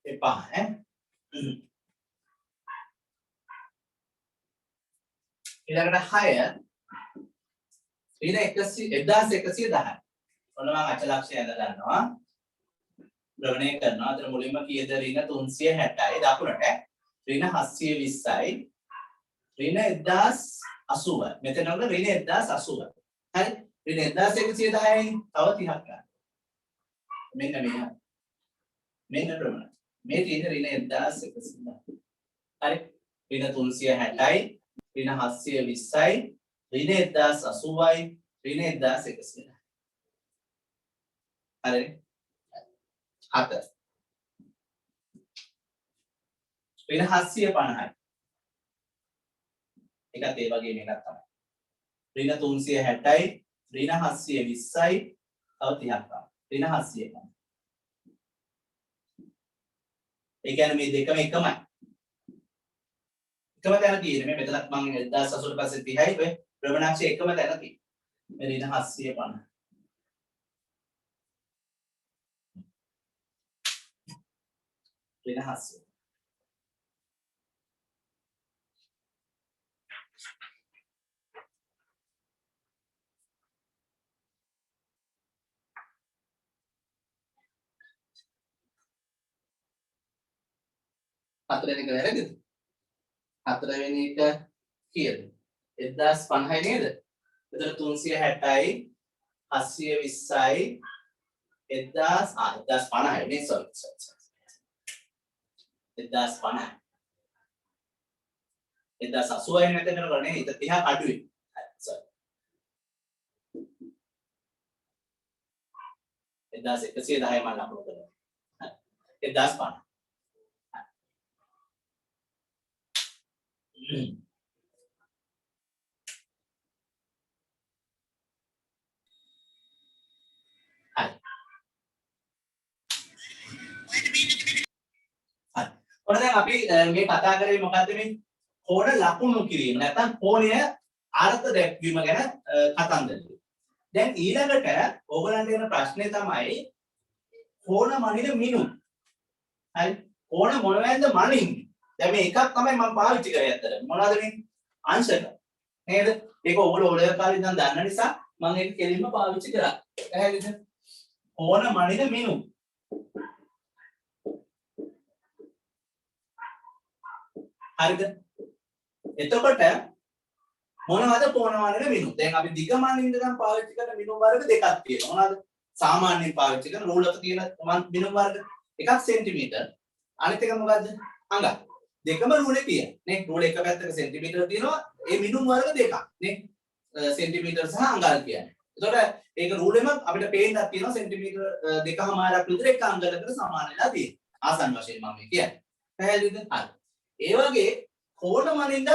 එපා ඈ. ඊළඟට 6 ඍණ 1110. ඔන්න මම අචලක්ෂය ඇඳ ගන්නවා. ප්‍රවණය කරනවා. අතන මුලින්ම කීයද ඍණ 360යි දකුණට ඍණ 720යි ඍණ 1080යි. මෙතන වල ඍණ 1080යි. හරි? ඍණ 1110යි තව 30ක් ගන්න. මෙන්න මෙහෙම. මෙන්න ප්‍රමාණය. මේ තියෙන ඍණ 1110. හරි? ඍණ 360යි ඍණ 720යි ඍණ 1080යි ඍණ 1100යි. හරි? 7 ඍණ 750යි. ඒකත් ඒ වගේම එකක් තමයි. ඍණ 360යි ඍණ 720යි තව 30ක් තමයි. ඍණ 750. ඒ කියන්නේ මේ දෙකම එකමයි. එකම තැන තියෙන්නේ. මේ මෙතනත් මම 1080 පස්සේ 30යි ඔය ප්‍රමණාංශය එකම තැන තියෙන්නේ. මේ ඍණ 750. ඍණ 700. හතරවෙනි එක වැරදිද? හතරවෙනි එක කීයද? 1050යි නේද? එතන 360යි 720යි 1050යි නේ sorry 1050යි 1080යි නැත්නම් කරන්නේ 30ක් අඩුයි. sorry 1110යි මම ලකුණු කරනවා. 1050 ඊළඟ ඔන්න දැන් අපි මේ කතා කරේ මොකද්ද මේ කෝණ ලකුණු කිරීම නැත්නම් කෝණය අර්ථ දැක්වීම ගැන කතන්දරය. දැන් ඊළඟට ඕගලන්ට එන ප්‍රශ්නේ තමයි කෝණ මනින මිනුම්. හරි. කෝණ මොනවැන්ද මනින්නේ? දැන් මේ එකක් තමයි මම පාවිච්චි කරේ අතට. මොනවද මේ? අංශක. නේද? ඒක ඕගොල්ලෝ ඔය කාලේ ඉඳන් දන්න නිසා මම ඒක කෙලින්ම පාවිච්චි කරා. පැහැදිලිද? කෝණ මනින මිනුම්. හරිද? එතකොට මොනවද කෝණ මනින මිනුම්? දැන් අපි දිග මනින්න නම් පාවිච්චි කරන මිනුම් වර්ග දෙකක් තියෙනවා. මොනවද? සාමාන්‍යයෙන් පාවිච්චි කරන රූලක තියෙන මිනුම් වර්ග එකක් සෙන්ටිමීටර්. අනිත් එක මොකද්ද? අඟ. දෙකම රූලේ තියෙන. නේ? රූල එක පැත්තක සෙන්ටිමීටර් තියෙනවා. ඒ මිනුම් වර්ග දෙකක්. නේ? සෙන්ටිමීටර් සහ අඟල් කියන්නේ. එතකොට ඒක රූලෙම අපිට පේන්නක් තියෙනවා සෙන්ටිමීටර් 2.5ක් විතර එක අඟලකට සමාන වෙලා තියෙනවා. ආසන්න වශයෙන් මම කියන්නේ. පැහැදිලිද? හරි. ඒ වගේ කෝණ මනින්නත්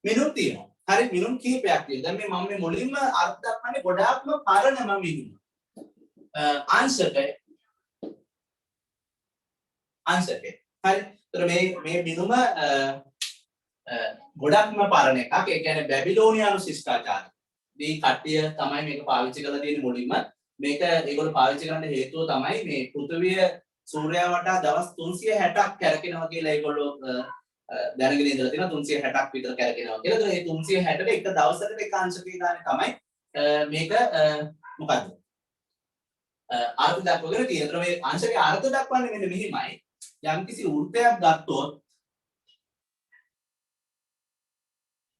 මිනුම් තියෙනවා. හරි මිනුම් කිහිපයක් තියෙනවා. දැන් මම මේ මුලින්ම අර්ථ දක්වන්නේ ගොඩාක්ම පරණම මිනුම්. අංශකය. හරි. ඒතර මේ මිනුම ගොඩක්ම පරණ එකක්. ඒ කියන්නේ බැබිලෝනියානු ශිෂ්ටාචාරය. මේ කට්ටිය තමයි මේක පාවිච්චි කරලා තියෙන්නේ මුලින්ම. මේක ඒගොල්ලෝ පාවිච්චි කරන්න හේතුව තමයි මේ පෘථිවිය සූර්යයා වටා දවස් 360ක් කැරකෙනවා කියලා ඒගොල්ලෝ දැනගෙන ඉඳලා තියෙනවා 360ක් විතර කැරකෙනවා කියලා. ඒතර මේ 360ට එක දවසකට එක අංශකයේ ගානේ තමයි මේක මොකද්ද? අර්ථ දක්වගෙන තියෙන. ඒතර මේ අංශකයේ අර්ථ දක්වන්නේ මෙන්න මෙහිමයි. යම්කිසි වෘත්තයක් ගත්තොත්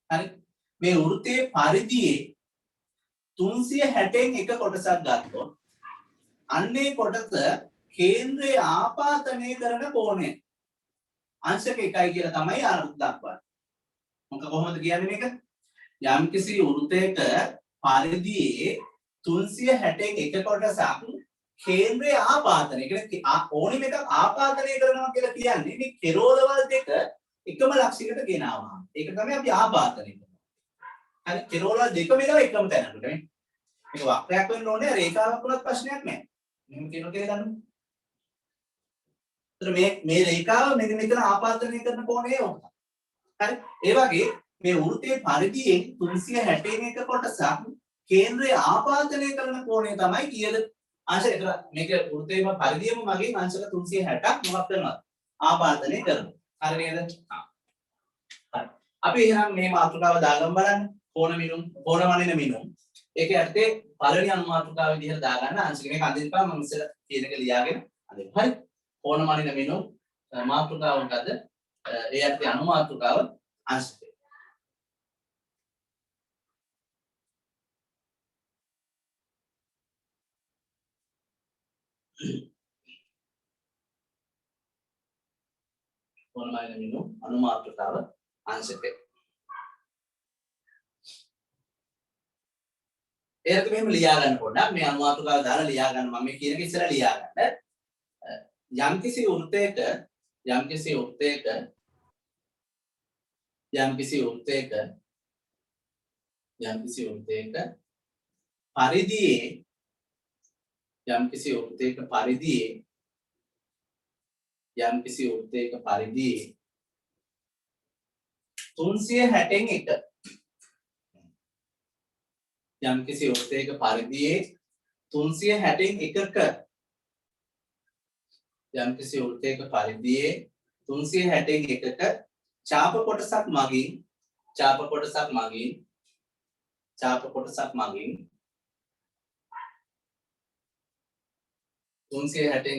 හරි මේ වෘත්තයේ පරිධියේ 360න් එක කොටසක් ගත්තොත් අන්නේ කොටස කේන්ද්‍රයේ ආපාතනය කරන කෝණය අංශක 1යි කියලා තමයි අර්ථ දක්වන්නේ. මොකක් කොහොමද කියන්නේ මේක? යම්කිසි වෘත්තයක පරිධියේ 360න් එක කොටසක් කේන්ද්‍රයේ ආපාතනය. ඒ කියන්නේ ඕනිම එකක් ආපාතනය කරනවා කියලා කියන්නේ මේ කෙරෝලවල් දෙක එකම ලක්ෂයකට ගෙනාවා. ඒක තමයි අපි ආපාතනය කරනවා. හරි කෙරෝලවල් දෙක වෙනව එකම තැනකට නේ. මේක වක්‍රයක් වෙන්න ඕනේ රේඛාවක් වුණත් ප්‍රශ්නයක් නැහැ. මෙහෙම කියනවා කියලා ගන්න. ඒතර මේ රේඛාව මෙතන ආපාතනය කරන කෝණය ඕක. හරි ඒ වගේ මේ වෘත්තයේ පරිධියෙන් 360 එක කොටසක් කේන්ද්‍රයේ ආපාදනය කරන කෝණය තමයි කීයද? අංශ ඒතර මේක වෘත්තයේම පරිධියම මගේ අංශක 360ක් මොකක් කරනවද? ආපාදනය කරනවා. හරි නේද? හරි. අපි එහෙනම් මේ මාතෘකාව දාගමු බලන්න. කෝණ මනින මිනුම්. ඒකේ අර්ථේ පළවෙනි අනුමාතෘකාව විදිහට දාගන්න අංශක මේක අඳින්න මම ඉස්සර කියන එක ලියාගෙන අඳින්න. හරි. කෝණ මනින මිනුම් මාතෘකාව මොකද්ද? ඒ අර්ථේ අනුමාතෘකාව අංශකය. කෝණ මනින මිනුම් අනුමාතෘකාව අංශකය. ඒක මෙහෙම ලියා ගන්න පොඩ්ඩක් මේ අනුමාතෘකාව දාලා ලියා ගන්න මම මේ කියන එක ඉස්සෙල්ලා ලියා ගන්න. යම්කිසි වෘත්තයක පරිධියේ 360න් එක යම්කිසි වෘත්තයක පරිධියේ 360න් එකක යම්කිසි වෘත්තයක පරිධියේ 360න් එකක ඡාප කොටසක් මගින් 360න්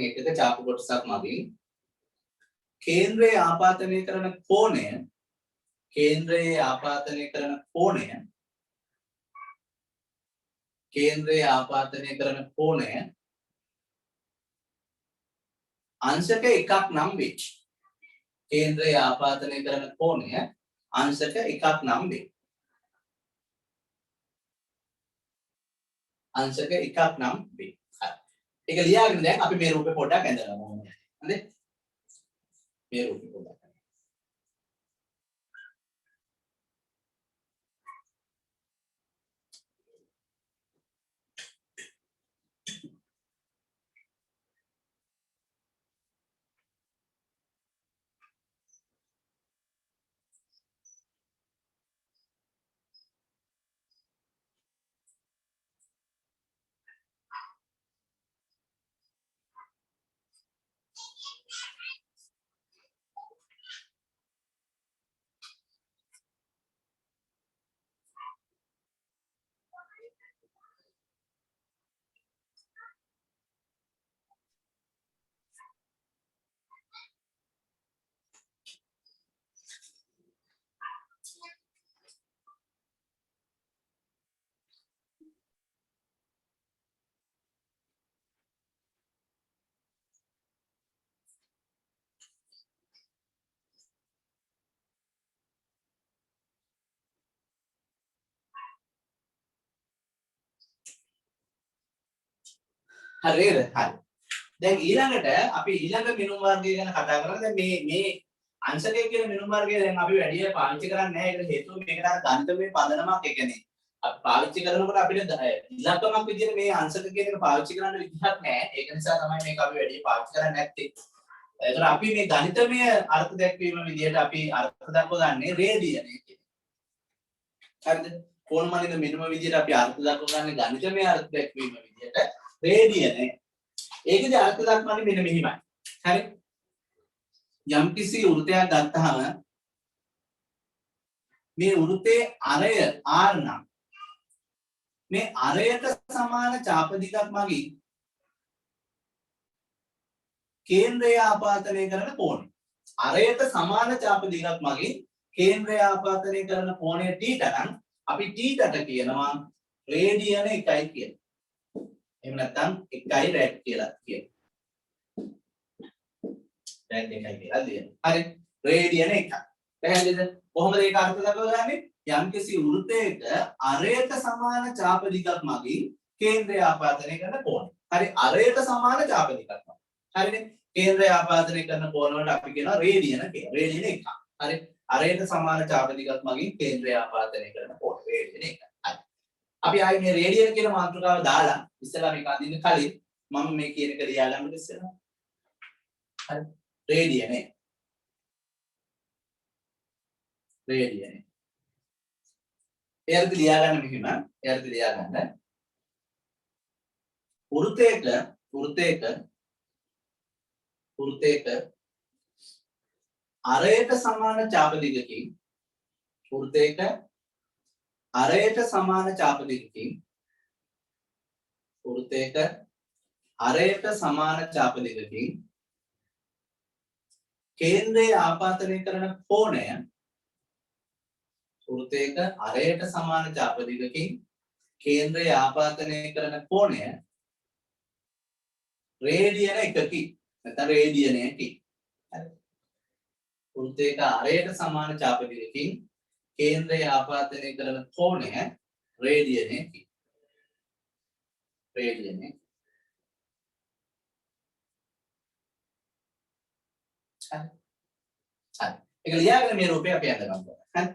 එකක ඡාප කොටසක් මගින් කේන්ද්‍රයේ ආපාදනය කරන කෝණය අංශක එකක් නම් වේ. කේන්ද්‍රයේ ආපාදනය කරන කෝණය අංශක එකක් නම් වේ. අංශක එකක් නම් වේ. හරි. ඒක ලියාගෙන දැන් අපි මේ රූපේ පොඩ්ඩක් ඇඳලා බලමු. හරිද? මේ රූපේ පොඩ්ඩක්. හරිද? හරි. දැන් ඊළඟට අපි ඊළඟ මිනුම් වර්ගය ගැන කතා කරලා දැන් මේ අංශකය කියන මිනුම් වර්ගය දැන් අපි වැඩි පාවිච්චි කරන්නේ නැහැ. ඒකට හේතුව මේකට අර ගණිතමය පදනමක් ඒ කියන්නේ අපි පාවිච්චි කරනකොට අපිට ඉලක්කමක් විදිහට මේ අංශක කියන එක පාවිච්චි කරන්න විදිහක් නැහැ. ඒක නිසා තමයි මේක අපි වැඩි පාවිච්චි කරන්නේ නැත්තේ. ඒතර අපි මේ ගණිතමය අර්ථ දැක්වීම විදිහට අපි අර්ථ දක්වගන්නේ රේඩියන එකේ. හරිද? කොන්මනින්ද මිනුම විදිහට අපි අර්ථ දක්වගන්නේ ගණිතමය අර්ථ දැක්වීම විදිහට රේඩියන. ඒකේ අර්ථ දක්වන්නේ මෙන්න මෙහිමයි. හරි? යම්කිසි වෘත්තයක් ගත්තාම මේ වෘත්තයේ අරය r නම් මේ අරයට සමාන චාප දිගක් මගින් කේන්ද්‍රය ආපාතනය කරන කෝණය. අරයට සමාන චාප දිගක් මගින් කේන්ද්‍රය ආපාතනය කරන කෝණය θ නම් අපි θ ට කියනවා රේඩියන 1යි කියලා. එහෙම නැත්නම් 1යි රැඩ් කියලා කියනවා. රැඩ් 1යි කියලා දෙනවා. හරි. රේඩියන 1යි. පැහැදිලිද? කොහොමද ඒක අර්ථ දක්වගන්නේ? යම්කිසි වෘත්තයක අරයට සමාන චාප දිගක් මගින් කේන්ද්‍රය ආපාදනය කරන කෝණය. හරි අරයට සමාන චාප දිගක් මගින්. හරිනේ? කේන්ද්‍රය ආපාදනය කරන කෝණ වලට අපි කියනවා රේඩියන කියලා. රේඩියන 1. හරි. අරයට සමාන චාප දිගක් මගින් කේන්ද්‍රය ආපාදනය කරන කෝණ රේඩියන 1. හරි. අපි ආයේ මේ රේඩියන කියන මාතෘකාව දාලා ඉස්සෙල්ලා මේක අඳින්න කලින් මම මේ කියන එක ලියා ගන්න ඉස්සෙල්ලා. හරි. රේඩියන 1. රේඩියන එයාට ලියා ගන්න මෙහිම එයාට ලියා ගන්න වෘත්තයක අරයට සමාන චාප දිගකින් වෘත්තයක අරයට සමාන චාප දිගකින් වෘත්තයක අරයට සමාන චාප දිගකින් කේන්ද්‍රය ආපාතනය කරන කෝණය වෘත්තයක අරයට සමාන චාප දිගකින් කේන්ද්‍රය ආපාතනය කරන කෝණය රේඩියන 1කි. නැත්නම් රේඩියන 1කි. හරි. වෘත්තයක අරයට සමාන චාප දිගකින් කේන්ද්‍රය ආපාතනය කරන කෝණය රේඩියන 1කි. රේඩියන 1. හරි. හරි. ඒක ලියාගෙන මේ රූපය අපි අඳගමු. හරි.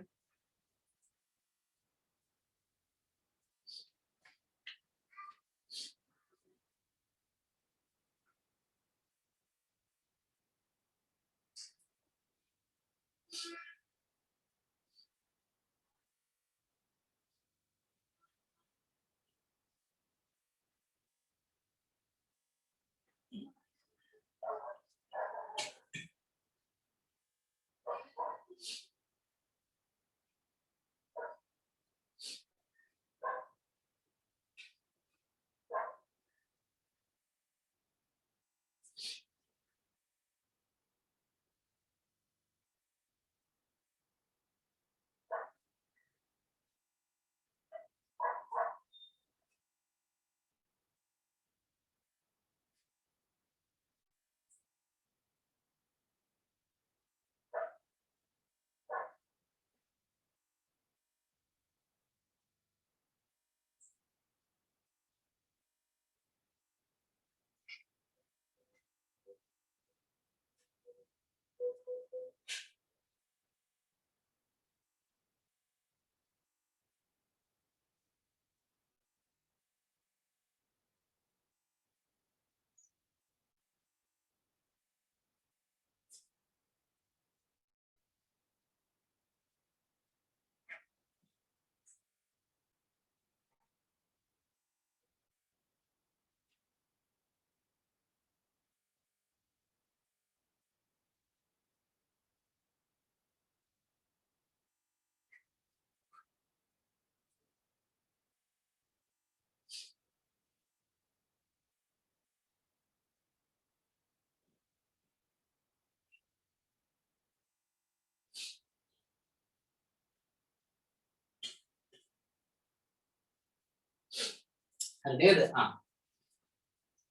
හරි නේද?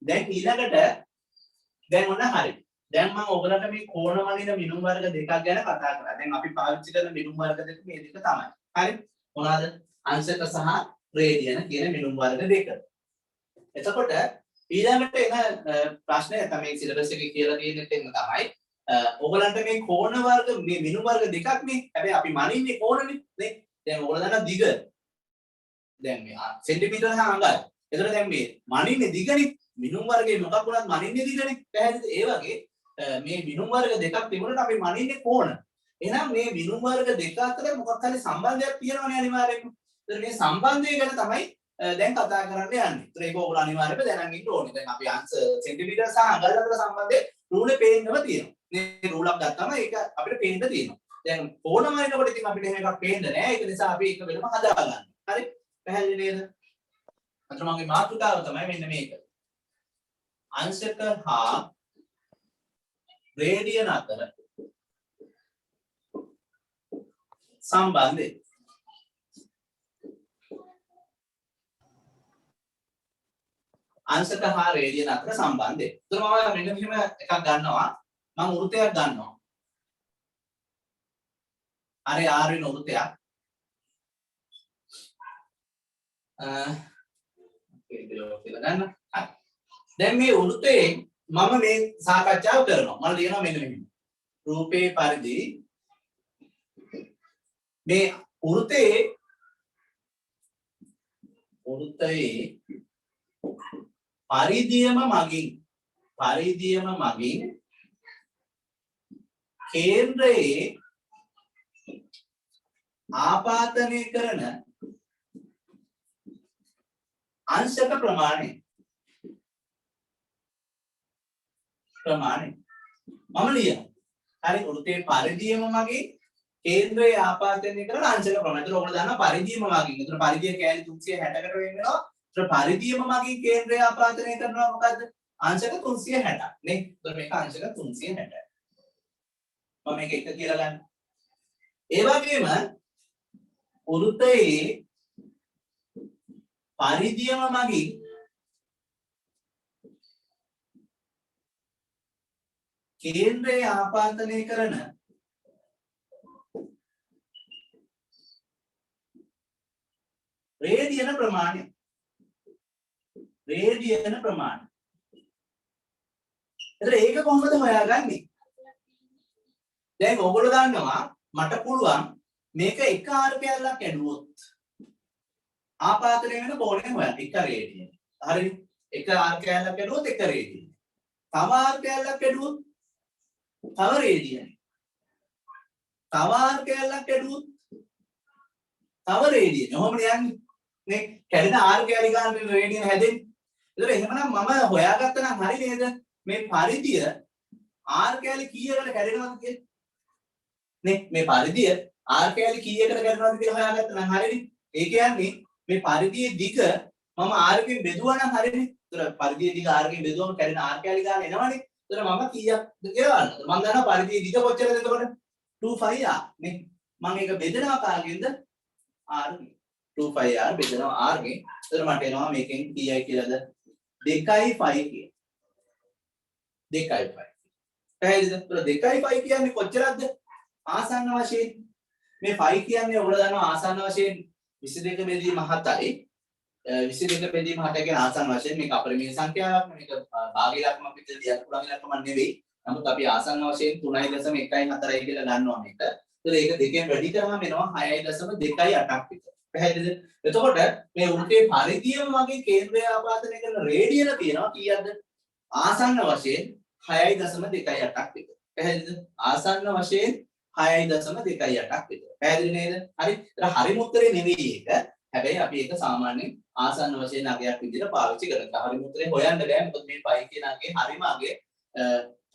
දැන් ඊළඟට දැන් ඔන්න හරි. දැන් මම ඔයගලට මේ කෝණ වලින මිනුම් වර්ග දෙකක් ගැන කතා කරා. දැන් අපි පාවිච්චි කරන මිනුම් වර්ග දෙක මේ දෙක තමයි. හරි? මොනවාද? අංශක සහ රේඩියන කියන මිනුම් වර්ග දෙක. එතකොට ඊළඟට එන ප්‍රශ්නය තමයි සිලබස් එකේ කියලා තියෙන තැන තමයි ඔයගලන්ට මේ කෝණ වර්ග මේ මිනු වර්ග දෙකක් නේ. හැබැයි අපි මනින්නේ කෝණනේ නේ. දැන් ඔයගොල්ලෝ දන්නා දිග. දැන් මේ සෙන්ටිමීටර සහ අඟල්. එතකොට දැන් මේ මනින්නේ දිගනේ. මිනු වර්ගයේ මොකක් වුණත් මනින්නේ දිගනේ. පැහැදිලිද? ඒ වගේ මේ මිනු වර්ග දෙකක් තිබුණාට අපි මනින්නේ කෝණ. එහෙනම් මේ මිනු වර්ග දෙක අතර මොකක් හරි සම්බන්ධයක් තියෙනවනේ අනිවාර්යෙන්ම. එතකොට මේ සම්බන්ධය ගැන තමයි දැන් කතා කරන්න යන්නේ. ඒතර ඒක ඔයගොල්ලෝ අනිවාර්යයෙන්ම දැනන් ඉන්න ඕනේ. දැන් අපි අංශ සෙන්ටිමීටර සහ අඟල් අතර සම්බන්ධය රූලේ පේන්නම තියෙනවා. මේ රූලක් ගත්තාම ඒක අපිට පේන්න තියෙනවා. දැන් කෝණ වයින්කොට ඉතින් අපිට එහෙම එකක් පේන්න නෑ. ඒක නිසා අපි ඒක වෙනම හදාගන්න. හරි? පැහැදිලි නේද? අතන මගේ මාතෘකාව තමයි මෙන්න මේක. අංශක හා රේඩියන අතර සම්බන්ධය. අංශක හා රේඩියන අතර සම්බන්ධය. එතන මම මෙන්න මෙහෙම එකක් ගන්නවා. මම වෘත්තයක් ගන්නවා. අර R වෙන වෘත්තයක්. කියලා ගන්න. හරි. දැන් මේ වෘත්තයේ මම මේ සාකච්ඡාව කරනවා. මම ලියනවා මෙන්න මෙහෙම. රූපේ පරිදි මේ වෘත්තයේ පරිදියම මගින් කේන්ද්‍රයේ ආපාතනය කරන අංශක ප්‍රමාණය මම ලියනවා. හරි වෘත්තයේ පරිදියම මගින් කේන්ද්‍රයේ ආපාතනය කරන අංශක ප්‍රමාණය. ඒතර ඔයගොල්ලෝ දන්නවා පරිදියම මගින්. ඒතර පරිදිය කැලි 360කට වෙන් වෙනවා. ඒතර පරිදියම මගින් කේන්ද්‍රයේ ආපාතනය කරනවා මොකද්ද? අංශක 360ක් නේ. ඒතර මේක අංශක 360ක්. මම මේක එක කියලා ගන්න. ඒ වගේම වෘත්තයේ පරිදියම මගින් කේන්ද්‍රයේ ආපාතනය කරන රේඩියන ප්‍රමාණය. එතන ඒක කොහොමද හොයාගන්නේ? දැන් ඔයගොල්ලෝ දන්නවා මට පුළුවන් මේක එක ආර්කයක් ඇදුවොත් ආපාතනය වෙන කෝණය හොයන්න එක රේඩියන. හරිද? එක ආර්කයක් ඇදුවොත් එක රේඩියන. තව ආර්කයක් ඇදුවොත් තව රේඩියන. තව ආර්කයක් ඇදුවොත් තව රේඩියන. ඔහොම යන්නේ. නේ කැඩෙන ආර්කයක් ගන්න රේඩියන හැදෙන්නේ. ඒතර එහෙමනම් මම හොයාගත්තා නම් හරි නේද? මේ පරිධිය ආර්කයක් කීයකට කැඩෙනවද කියලා? නේ මේ පරිධිය ආර්කයක් කීයකට කැඩෙනවද කියලා හොයාගත්තා නම් හරිනේ. ඒ කියන්නේ මේ පරිධියේ දිග මම r කින් බෙදුවා නම් හරිනේ. ඒතර පරිධියේ දිග r කින් බෙදුවම කැඩෙන r කැලි ගන්න එනවනේ. ඒතර මම කීයක්ද කියලා ගන්න. මම දන්නවා පරිධියේ දිග කොච්චරද එතකොට? 2πr නේ. මම ඒක බෙදනවා කාගෙන්ද? r කින්. 2πr බෙදනවා r කින්. ඒතර මට එනවා මේකෙන් කීයයි කියලාද? 2π කිය. 2π. පැහැදිලිද? ඒතර 2π කියන්නේ කොච්චරද? ආසන්න වශයෙන් මේ π කියන්නේ ඔයගොල්ලෝ දන්නවා ආසන්න වශයෙන් 22 බෙදීම 7යි 22 බෙදීම 7 කියන්නේ ආසන්න වශයෙන් මේක අපරිමේය සංඛ්‍යාවක් මේක භාග ඉලක්කමක් විතර ලියන්න පුළුවන් ඉලක්කමක් නෙවෙයි. නමුත් අපි ආසන්න වශයෙන් 3.14යි කියලා ගන්නවා මේක. ඒතර ඒක දෙකෙන් වැඩි කරාම එනවා 6.28ක් විතර. පැහැදිලිද? එතකොට මේ වෘත්තයේ පරිධියම වගේ කේන්ද්‍රය ආපාදනය කරන රේඩියන තියෙනවා කීයක්ද? ආසන්න වශයෙන් 6.28ක් විතර. පැහැදිලිද? ආසන්න වශයෙන් 6.28ක් විතර. පැහැදිලි නේද? හරි. ඒතර හරිම උත්තරේ නෙවෙයි ඒක. හැබැයි අපි ඒක සාමාන්‍යයෙන් ආසන්න වශයෙන් අගයක් විදිහට පාවිච්චි කරනවා. හරිම උත්තරේ හොයන්න බෑ. මොකද මේ පයි කියන අගේ හරිම අගේ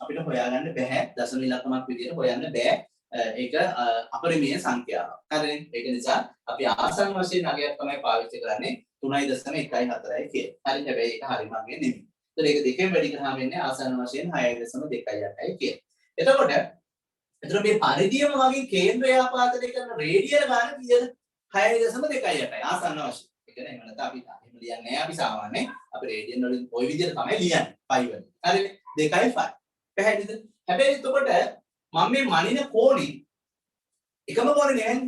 අපිට හොයාගන්න බෑ. දශම ඉලක්කමක් විදිහට හොයන්න බෑ. ඒක අපරිමේය සංඛ්‍යාවක්. හරිනේ? ඒක නිසා අපි ආසන්න වශයෙන් අගයක් තමයි පාවිච්චි කරන්නේ 3.14යි කියලා. හරි. හැබැයි ඒක හරිම අගේ නෙමෙයි. ඒතර ඒක දෙකෙන් වැඩි කරාම වෙන්නේ ආසන්න වශයෙන් 6.28යි කියලා. එතකොට එතන මේ පරිධියම වගේ කේන්ද්‍රය ආපාදනය කරන රේඩියන ගාන කීයද? 6.28යි ආසන්න වශයෙන්. ඒ කියන්නේ එහෙම නැත්නම් අපි එහෙම ලියන්නේ නැහැ අපි සාමාන්‍යයෙන්. අපි රේඩියන් වලින් ওই විදිහට තමයි ලියන්නේ. π වලින්. හරිනේ? 2යි 5. පැහැදිලිද? හැබැයි එතකොට මම මේ මනින කෝණේ එකම කෝණේ නෙවෙයි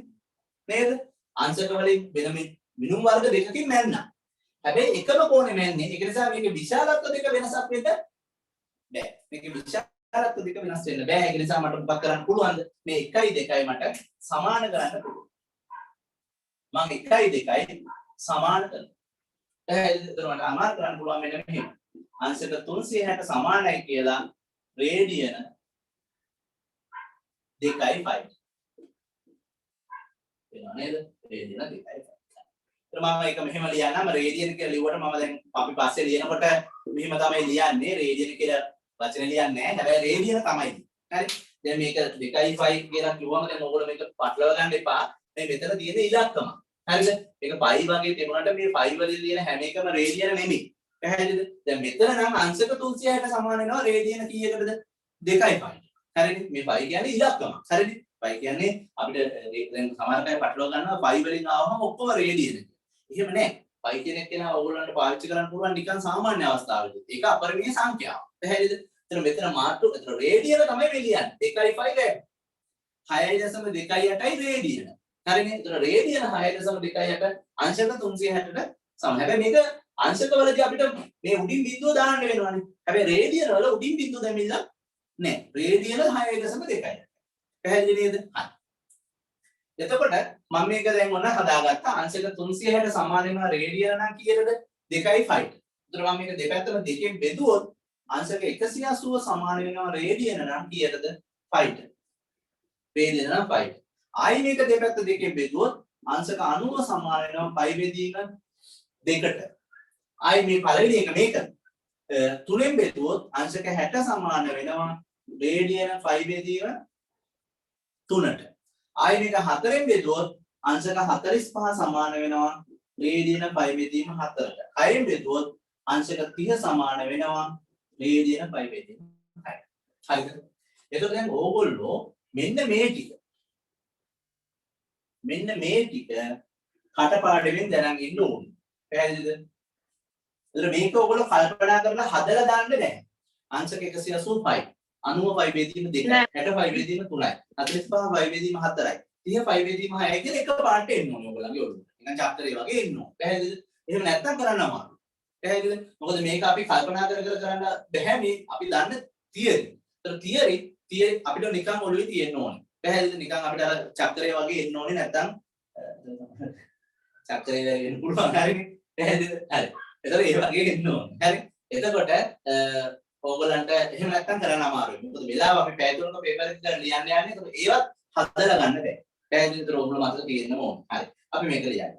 නේද? අංශක වලින් වෙන මේ මිනුම් වර්ග දෙකකින් මැන්නා. හැබැයි එකම කෝණෙ නැන්නේ. ඒක නිසා මේකේ විශාලත්ව දෙක වෙනසක් වෙන්න බෑ. මේකේ විශාලත්ව දෙක වෙනස් වෙන්න බෑ. ඒක නිසා මට මොකක් කරන්න පුළුවන්ද? මේ 1 2 මට සමාන කරන්න පුළුවන්. මම 1 2 සමාන කරනවා. එතකොට මට අමාරු කරන්න පුළුවන් මෙන්න මෙහෙම. අංශක 360 සමානයි කියලා රේඩියන 2.5 වෙනවා නේද? රේඩියන 2.5. මම ඒක මෙහෙම ලියන්නම් රේඩියන් කියලා ලිව්වට මම දැන් අපි පස්සේ ලියනකොට මෙහෙම තමයි ලියන්නේ රේඩියන් කියලා වචන ලියන්නේ නැහැ. හැබැයි රේඩියන තමයි. හරි. දැන් මේක 2.5 කියලා කිව්වම දැන් ඔයගොල්ලෝ මේක පටලවා ගන්න එපා. මේ මෙතන තියෙන ඉලක්කම. හරිද? මේක පයි වගේ තිබුණාට මේ පයි වලින් ලියන හැම එකම රේඩියන නෙමෙයි. පැහැදිලිද? දැන් මෙතන නම් අංශක 360 සමාන වෙනවා රේඩියන කීයකටද? 2.5. හරිද? මේ පයි කියන්නේ ඉලක්කම. හරිද? පයි කියන්නේ අපිට දැන් සමහර අය පටලවා ගන්නවා පයි වලින් ආවම ඔක්කොම රේඩියන. එහෙම නෑ. පයි කියන එක නා ඕගොල්ලන්ට පාවිච්චි කරන්න පුළුවන් නිකන් සාමාන්‍ය අවස්ථාවලදී. ඒක අපරිමේය සංඛ්‍යාවක්. පැහැදිලිද? එතන මෙතන මාතෘ එතන රේඩියන තමයි මේ ලියන්නේ. 2.5 රේඩ්. 6.28යි රේඩියන. හරිනේ? එතන රේඩියන 6.28 අංශක 360ට සම. හැබැයි මේක අංශකවලදී අපිට මේ උඩින් බිඳුව දාන්න වෙනවානේ. හැබැයි රේඩියන වල උඩින් බිඳුව දැම්මිලා නෑ. රේඩියන 6.2යි. පැහැදිලි නේද? හරි. එතකොට මම මේක දැන් ඔන්න හදාගත්තා අංශක 360ට සමාන වෙනවා රේඩියන නම් කීයටද 2.5ට. ඒතර මම මේක දෙපැත්තම දෙකෙන් බෙදුවොත් අංශක 180 සමාන වෙනවා රේඩියන නම් කීයටද 5ට. රේඩියන නම් 5ට. ආයි මේක දෙපැත්ත දෙකෙන් බෙදුවොත් අංශක 90 සමාන වෙනවා 5 බෙදීම 2ට. ආයි මේ පළවෙනි එක මේක. තුනෙන් බෙදුවොත් අංශක 60 සමාන වෙනවා රේඩියන 5 බෙදීම 3ට. ආයි මේක 4ෙන් බෙදුවොත් අංශක 45 සමාන වෙනවා රේඩියන 5 බෙදීම 4ට. 6ෙන් බෙදුවොත් අංශක 30 සමාන වෙනවා රේඩියන 5 බෙදීම 6ට. හරිද? එතකොට දැන් ඕගොල්ලෝ මෙන්න මේ ටික කටපාඩමින් දැනන් ඉන්න ඕනේ. පැහැදිලිද? එතකොට මේක ඔයගොල්ලෝ කල්පනා කරලා හදලා දාන්න බෑ. අංශක 185 95 බෙදීම 2යි 65 බෙදීම 3යි 45 5 බෙදීම 4යි 30 5 බෙදීම 6යි කියලා එක පාඩට එන්න ඕනේ ඔයගොල්ලන්ගේ ඔළුවට. නිකන් චක්‍රය වගේ එන්න ඕනේ. පැහැදිලිද? එහෙම නැත්තම් කරන්න අමාරුයි. පැහැදිලිද? මොකද මේක අපි කල්පනා කර කරන්න බෑ මේ අපි දන්න තියරි. ඒතර තියරි අපිට නිකන් ඔළුවේ තියෙන්න ඕනේ. පැහැදිලිද? නිකන් අපිට අර චක්‍රය වගේ එන්න ඕනේ නැත්තම් චක්‍රය වෙන්න පුළුවන් හරිනේ. පැහැදිලිද? හරි. ඒතර ඒ වගේ එන්න ඕනේ. හරි. එතකොට ඕගොල්ලන්ට එහෙම නැත්තම් කරන්න අමාරුයි. මොකද වෙලාව අපි පැය තුනක පේපර් එක ලියන්න යන්නේ. ඒතර ඒවත් හදලා ගන්න බෑ. පැහැදිලිද? ඒතර ඕගොල්ලෝ මතක තියෙන්න ඕනේ. හරි. අපි මේක ලියන්න.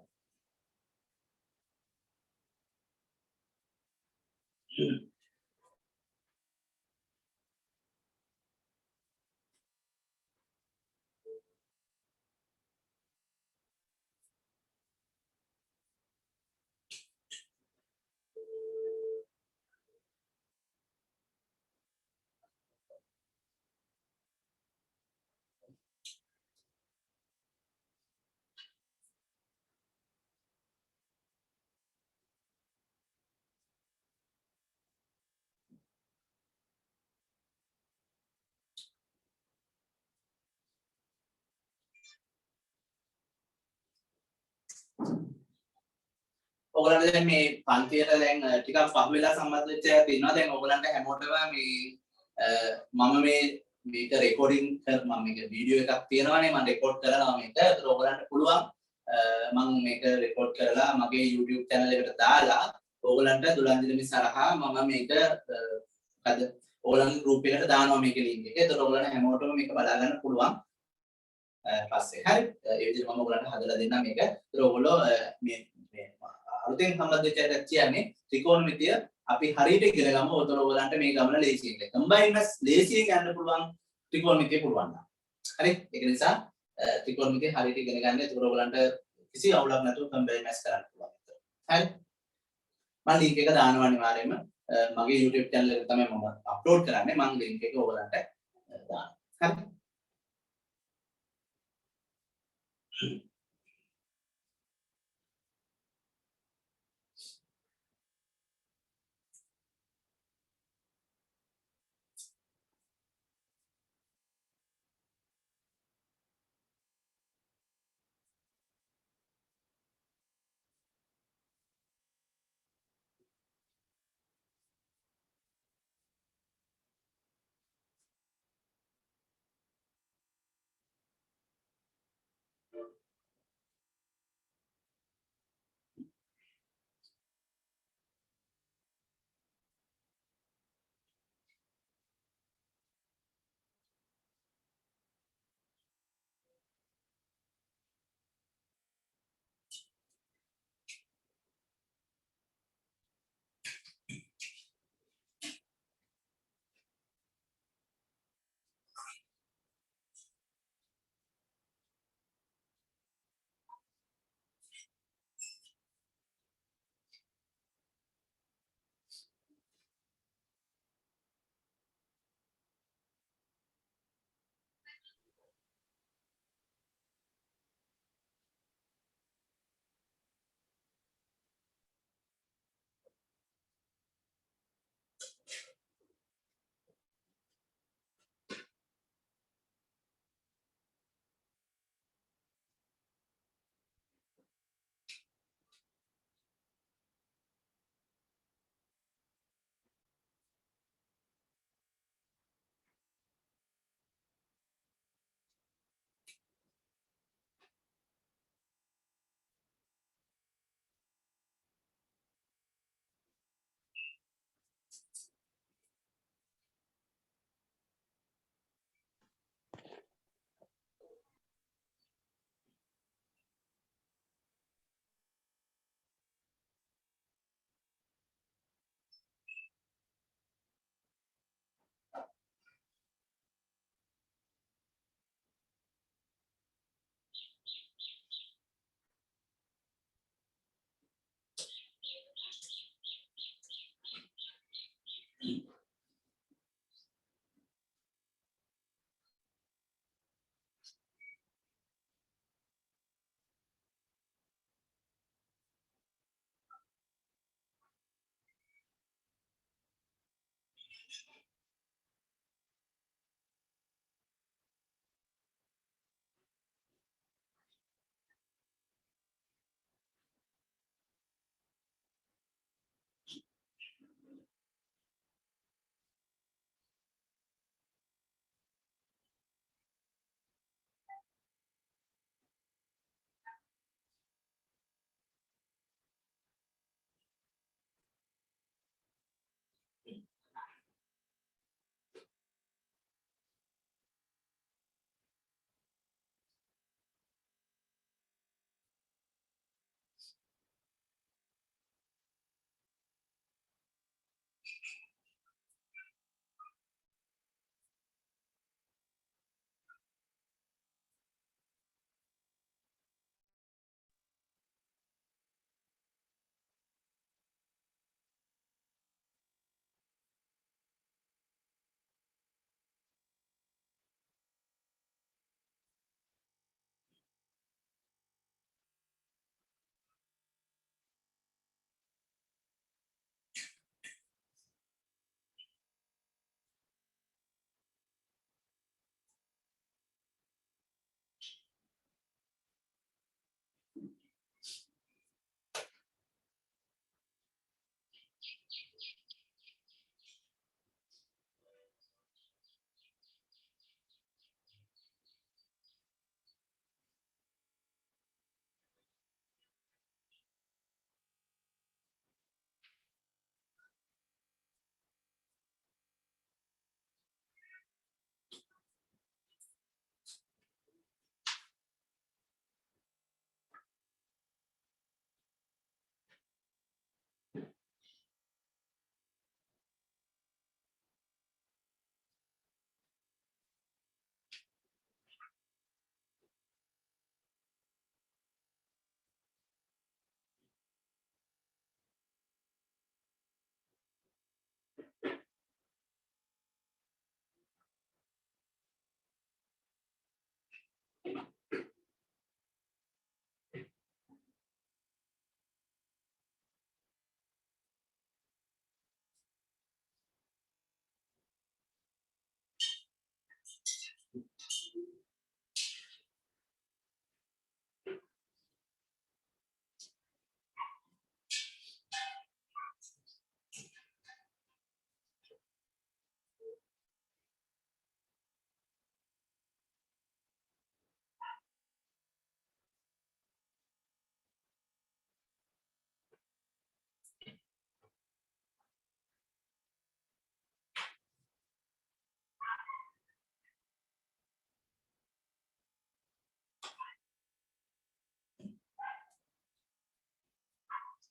ඔයගොල්ලන්ට දැන් මේ පන්තියට දැන් ටිකක් පහු වෙලා සම්බන්ධ වෙච්ච අය ඉන්නවා. දැන් ඔයගොල්ලන්ට හැමෝටම මම මේක රෙකෝඩින් මම මේක වීඩියෝ එකක් තියෙනවානේ මම රෙකෝඩ් කරනවා මේක. ඒතර ඔයගොල්ලන්ට පුළුවන් මම මේක රෙකෝඩ් කරලා මගේ YouTube channel එකට දාලා ඔයගොල්ලන්ට දුලන්දින මිස් හරහා මම මේක මොකද ඔයගොල්ලන්ගේ group එකට දානවා මේකේ link එක. ඒතර ඔයගොල්ලන්ට හැමෝටම මේක බලා ගන්න පුළුවන්. පස්සේ හරි ඒ විදිහට මම ඔයගොල්ලන්ට හදලා දෙන්නම් මේක. ඒතර ඔයගොල්ලෝ මේ අලුතෙන් සම්බන්ධ වෙච්ච අයට කියන්නේ ත්‍රිකෝණමිතිය අපි හරියට ඉගෙන ගමු. උතන ඔයගලන්ට මේ ගමන ලේසියෙන් ගන්න. කම්බයින් මැස් ලේසියෙන් යන්න පුළුවන් ත්‍රිකෝණමිතිය පුළුවන් නම්. හරි? ඒක නිසා ත්‍රිකෝණමිතිය හරියට ඉගෙන ගන්න. ඒක ඔයගලන්ට කිසි අවුලක් නැතුව කම්බයින් මැස් කරන්න පුළුවන්. හරි? මම link එක දානවා අනිවාර්යයෙන්ම. මගේ YouTube channel එකට තමයි මම අප්ලෝඩ් කරන්නේ. මම link එක ඔයගලන්ට දානවා. හරි?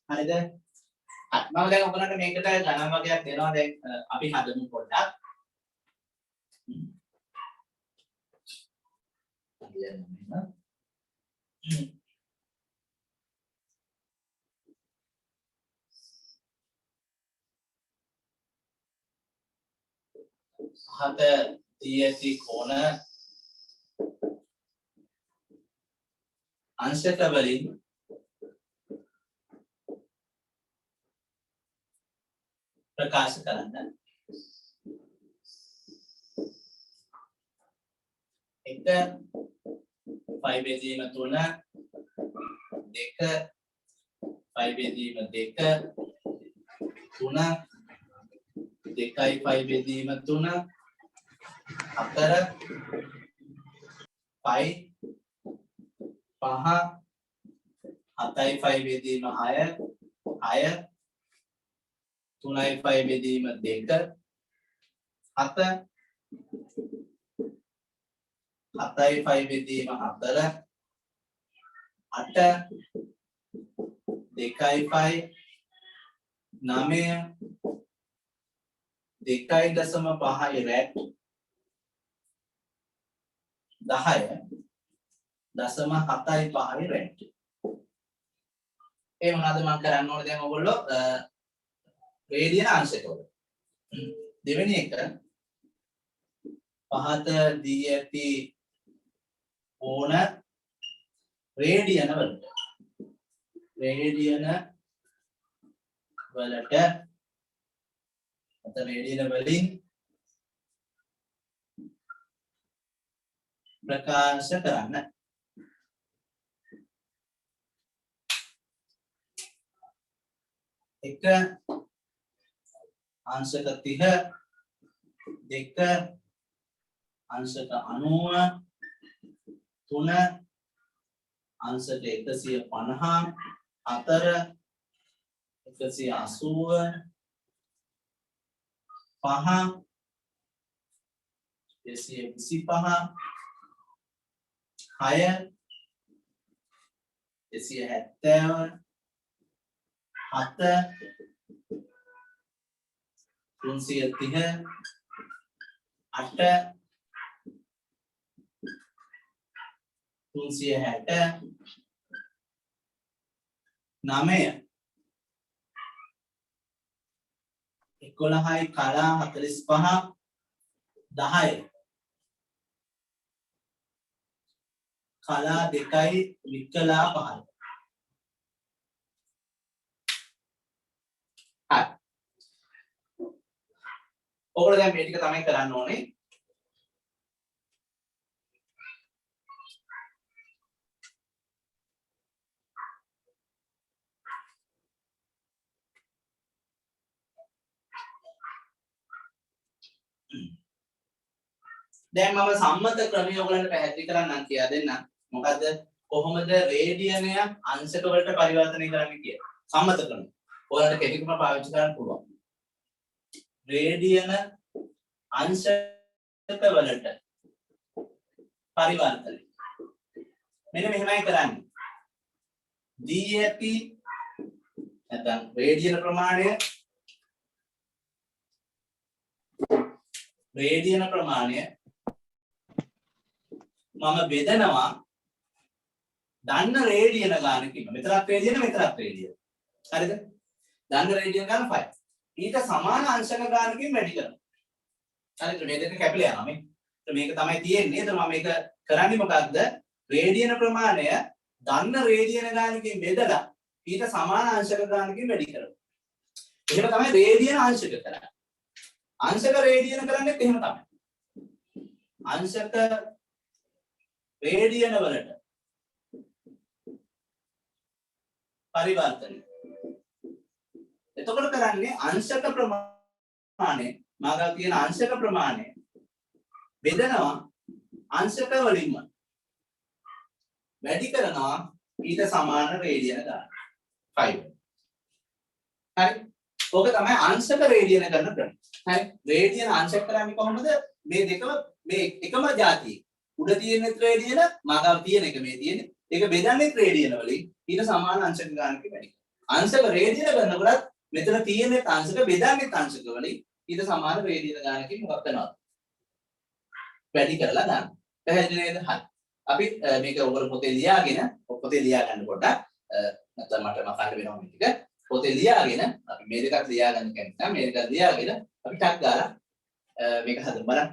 හරිද? මම දැන් ඔයගලන්ට මේකට ගණන් වගේක් දෙනවා. දැන් අපි හදමු පොඩ්ඩක්. හත දී ඇති කෝණ අංශක වලින් ප්‍රකාශ කරන්න. එක 5 බෙදීම 3 දෙක 5 බෙදීම 2 3 දෙකයි 5 බෙදීම 3 4 5 5 7යි 5 බෙදීම 6 6 3යි 5 බෙදීම 2 7 7යි 5 බෙදීම 4 8 2යි 5 9 2.5යි රැට් 10.75යි රැට්. ඒ මොනවද මම කරන්න ඕනේ දැන් ඔයගොල්ලෝ රේඩියන අංශකවල. දෙවෙනි එක පහත දී ඇති කෝණ රේඩියන වලට රේඩියන වලින් ප්‍රකාශ කරන්න. එක අංශක 30 දෙක අංශක 90 3 අංශක 150 4 180 5 225 6 270 7 330 8 360 9 11යි කලා 45 10 කලා 2යි විකලා 5. හරි. ඔයගොල්ලෝ දැන් මේ ටික තමයි කරන්න ඕනේ. දැන් මම සම්මත ක්‍රමය ඔයගලන්ට පැහැදිලි කරන්නම් කියලා දෙන්නම්. මොකද්ද? කොහොමද රේඩියනය අංශක වලට පරිවර්තනය කරන්නේ කියලා. සම්මත ක්‍රමය. ඔයාලට කෙටිකම පාවිච්චි කරන්න පුළුවන්. රේඩියන අංශක වලට පරිවර්තනය. මෙන්න මෙහෙමයි කරන්නේ. දී ඇති නැත්නම් රේඩියන ප්‍රමාණය මම බෙදනවා දන්න රේඩියන ගානකින්. මෙතරක් රේඩියන මෙතරක් රේඩියන. හරිද? දන්න රේඩියන ගාන 5. ඊට සමාන අංශක ගානකින් වැඩි කරනවා. හරිද? මේ දෙක කැපිලා යනවා මේ. මේක තමයි තියෙන්නේ. ඒතර මම මේක කරන්නේ මොකක්ද? රේඩියන ප්‍රමාණය දන්න රේඩියන ගානකින් බෙදලා ඊට සමාන අංශක ගානකින් වැඩි කරනවා. එහෙම තමයි රේඩියන අංශක කරන්නේ. අංශක රේඩියන කරන්නේත් එහෙම තමයි. අංශක රේඩියන වලට පරිවර්තනය. එතකොට කරන්නේ අංශක ප්‍රමාණය මාගල් තියෙන අංශක ප්‍රමාණය බෙදනවා අංශක වලින්ම වැඩි කරනවා ඊට සමාන රේඩියන ගන්න. 5. හරි. ඕක තමයි අංශක රේඩියන කරන ක්‍රම. හරි. රේඩියන අංශක කරන්නේ කොහොමද? මේ දෙකම මේ එකම જાතියේ. උඩ තියෙන රේඩියන මාගල් තියෙන එක මේ තියෙන්නේ. ඒක බෙදන්නේ රේඩියන වලින් ඊට සමාන අංශක ගන්නක වැඩි. අංශක රේඩියන කරනකොට මෙතන තියෙන අංශක බෙදන්නේ අංශක වලින් ඊට සමාන රේඩියන ගන්නකින් මොකක් වෙනවද? වැඩි කරලා දාන්න. පැහැදිලි නේද? හරි. අපි මේක ඔයගොල්ලෝ පොතේ ලියා ගන්න පොඩ්ඩක් නැත්නම් මට මකන්න වෙනවා මේ ටික. පොතේ ලියාගෙන අපි මේ දෙකත් ලියා ගන්න කැමති නම් මේ දෙකත් ලියාගෙන අපි ටක් ගාලා මේක හදමු බලන්න.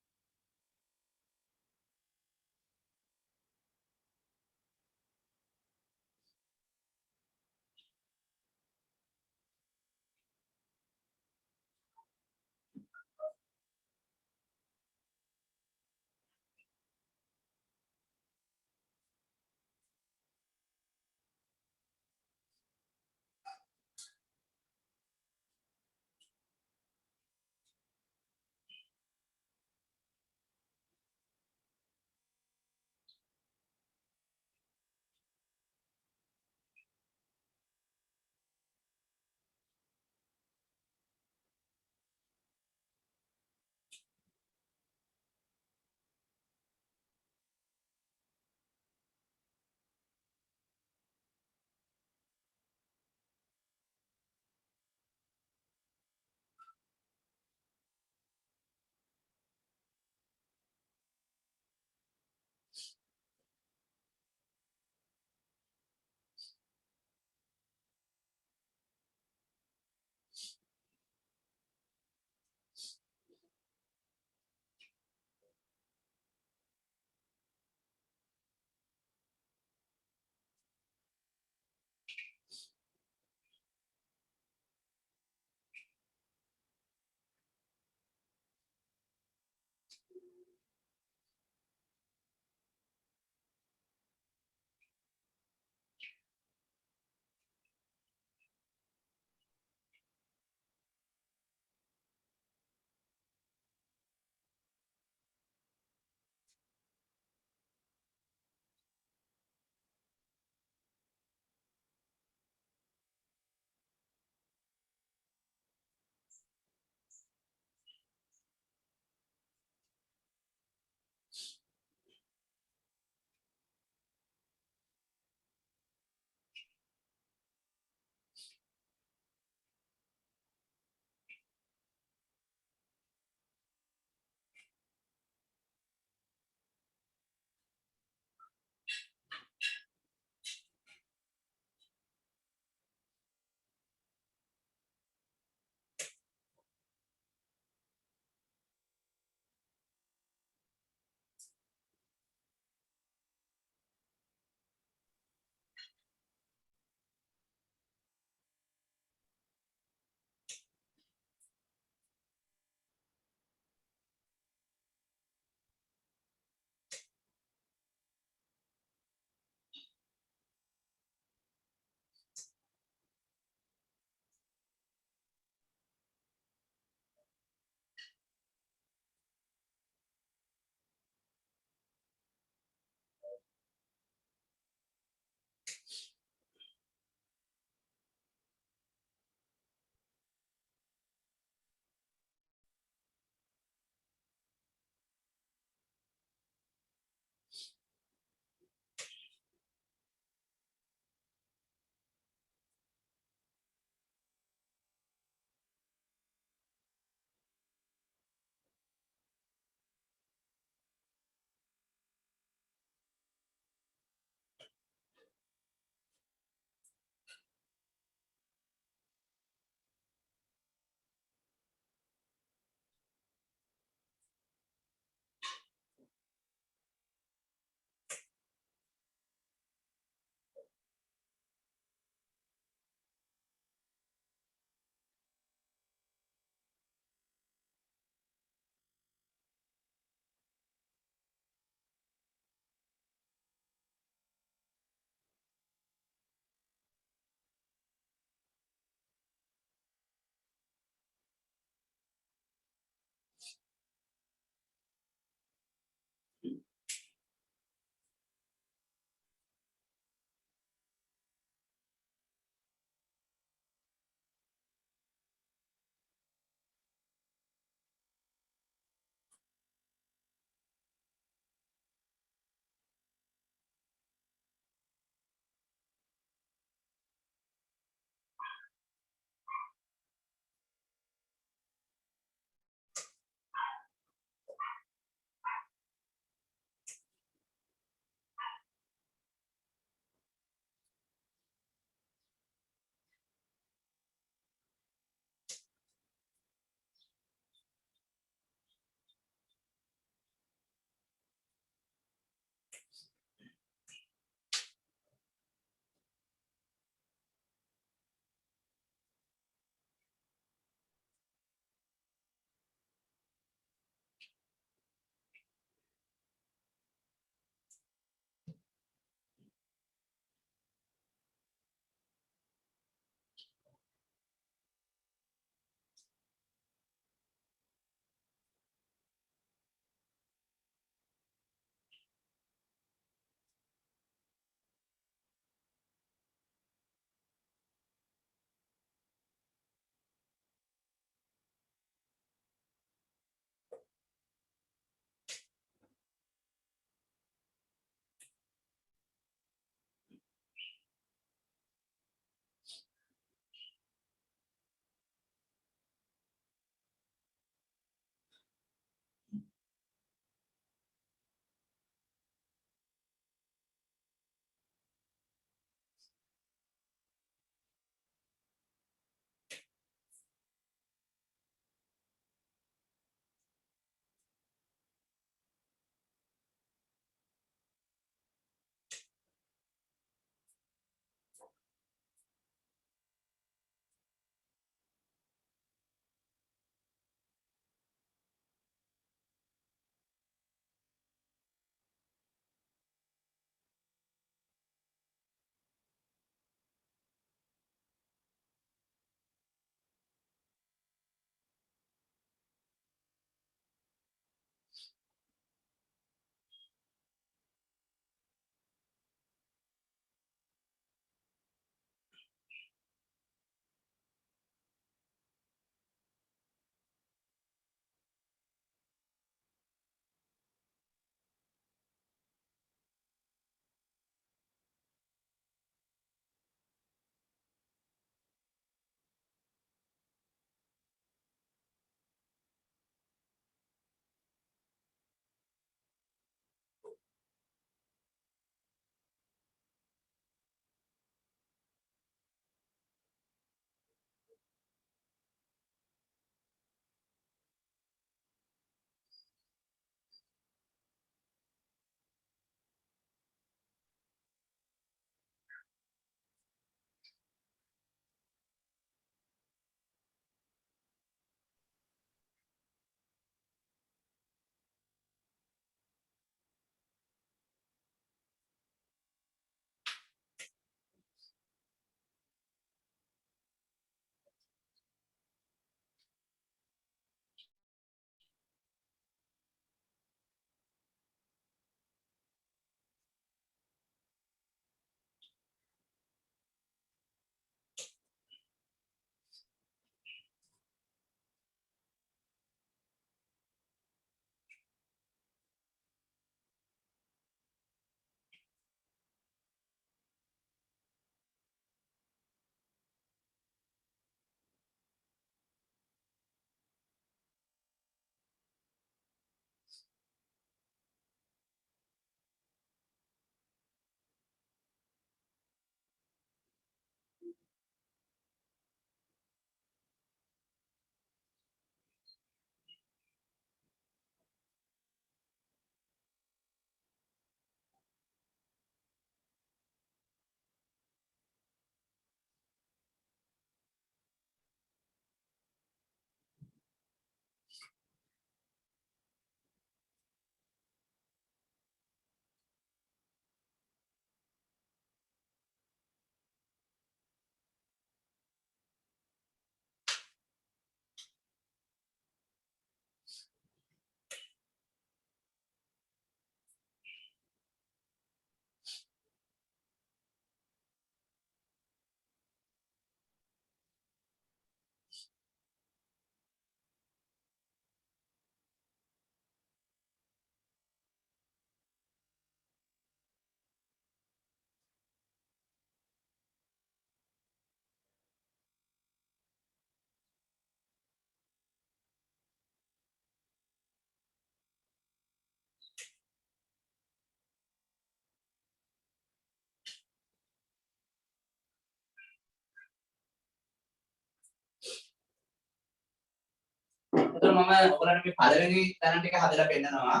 එතකොට මම ඔයගලන්ට මේ පළවෙනි ගණන් ටික හදලා පෙන්නනවා.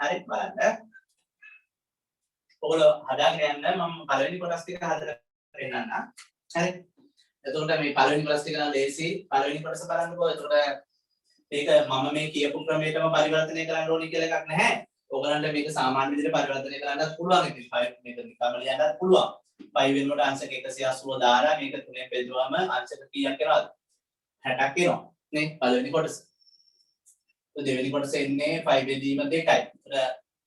හරි බලන්න. ඔයගොල්ලෝ හදාගෙන යන්න මම පළවෙනි කොටස් ටික හදලා පෙන්නන්න. හරි. එතකොට මේ පළවෙනි කොටස් ටික නම් ලේසි. පළවෙනි කොටස බලන්නකෝ. එතකොට මේක මම මේ කියපු ක්‍රමයටම පරිවර්තනය කරන්න ඕනේ කියලා එකක් නැහැ. ඔයගලන්ට මේක සාමාන්‍ය විදිහට පරිවර්තනය කරන්නත් පුළුවන්. ඉතින් 5 මේක නිකම්ම ලියන්නත් පුළුවන්. 5 වෙනකොට අංශක 180 දාලා මේක 3ෙන් බෙදුවම අංශක කීයක් එනවද? 60ක් එනවා. නේ පළවෙනි කොටස. දෙවෙනි කොටස එන්නේ 5 බෙදීම 2යි. ඒතර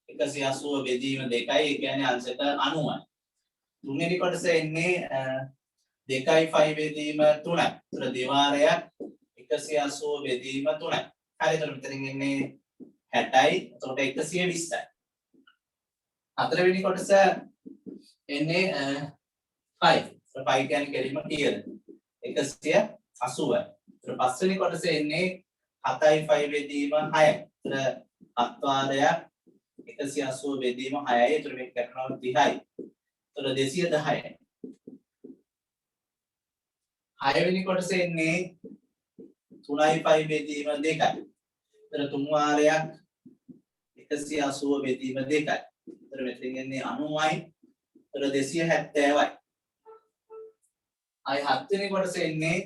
180 බෙදීම 2යි. ඒ කියන්නේ අංශක 90යි. තුන්වෙනි කොටස එන්නේ 2යි 5 බෙදීම 3යි. ඒතර දෙවාරයක් 180 බෙදීම 3යි. හරි. ඒතර මෙතනින් එන්නේ 60යි. එතකොට 120යි. හතරවෙනි කොටස එන්නේ 5. ඒතර 5 කියන්නේ කෙලින්ම කීයද? 180යි. ඒතර පස්වෙනි කොටස එන්නේ 7යි 5 බෙදීම 6යි. ඒතර 7 වාරයක් 180 බෙදීම 6යි. ඒතර මේක කරනවා 30යි. ඒතර 210යි. හයවෙනි කොටස එන්නේ 3යි 5 බෙදීම 2යි. ඒතර 3 වාරයක් 180 බෙදීම 2යි. ඒතර මෙතෙන් එන්නේ 90යි. ඒතර 270යි. අය හත්වෙනි කොටස එන්නේ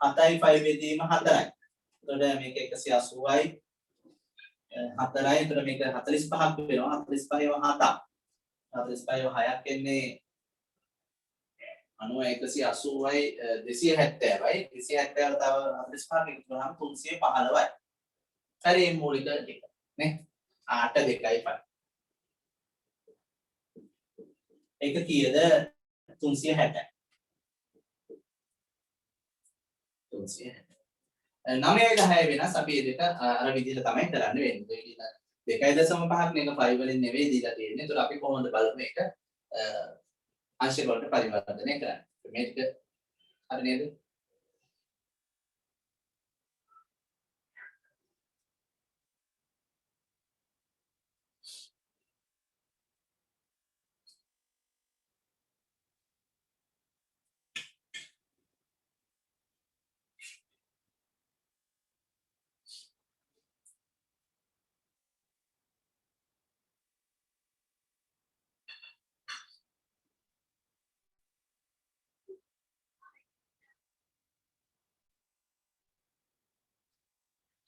7යි 5 බෙදීම 4යි. එතකොට මේක 180යි 4යි. එතකොට මේක 45ක් වෙනවා. 45 7ක්. 45 6ක් එන්නේ 90 180යි 270යි. 270 තව 45ක් එකතු කරාම 315යි. හරි මේ මූලික ටික නේ 8 2යි 5. ඒක කීයද? 360යි. 360. 9යි 10යි වෙනස් අපි දෙක අර විදිහට තමයි කරන්න වෙන්නේ. 2.5ක් මේක 5 වලින් නෙවෙයි දීලා තියෙන්නේ. ඒතර අපි කොහොමද බලමු මේක අංශ වලට පරිවර්තනය කරන්නේ. මේක හරි නේද?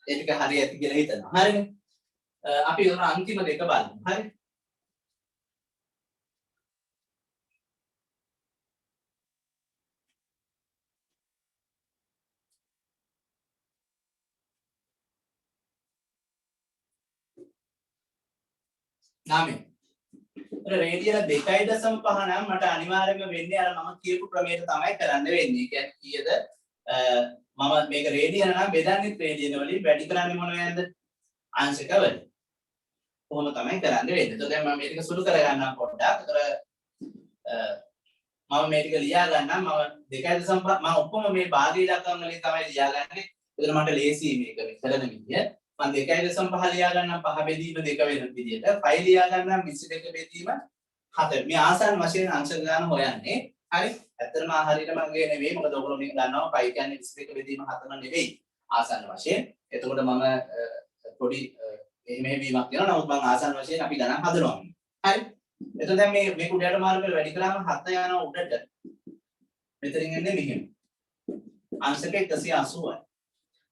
ඒක හරි ඇති කියලා හිතනවා. හරිනේ. අපි උන අන්තිම දෙක බලමු. හරි. නාමේ. අර රේඩියන 2.5 නම් මට අනිවාර්යයෙන්ම වෙන්නේ අර මම කියපු ක්‍රමයට තමයි කරන්න වෙන්නේ. කියන්නේ කීයද? මම මේක රේඩියන නම් බෙදන්නේ රේඩියන වලින් වැඩි කරන්නේ මොනවද? අංශක වලින්. කොහොම තමයි කරන්න වෙන්නේ. එතකොට දැන් මම මේක සුළු කරගන්නම් පොඩ්ඩක්. එතකොට මම මේක ලියා ගන්නම්. මම 2.5 මම ඔක්කොම මේ භාගී ඉලක්කම් වලින් තමයි ලියාගන්නේ. එතන මට ලේසි මේක කරන විදිය. මම 2.5 ලියා ගන්නම් 5 බෙදීම 2 වෙන විදියට. 5 ලියා ගන්නම් 22 බෙදීම 7. මේ ආසන්න වශයෙන් අංශ ගන්න හොයන්නේ. හරි. ඇත්තටම හරියට මගේ නෙවෙයි. මොකද ඔයගොල්ලෝ මේක දන්නවා 5 කියන්නේ 22 බෙදීම 7 නෙවෙයි. ආසන්න වශයෙන්. එතකොට මම පොඩි එහෙම වීමක් වෙනවා. නමුත් මම ආසන්න වශයෙන් අපි ගණන් හදනවා. හරි. එතකොට දැන් මේ උඩට මාරු කරලා වැඩි කළාම 7 යනවා උඩට. මෙතනින් එන්නේ මෙහෙම. අංශක 180යි.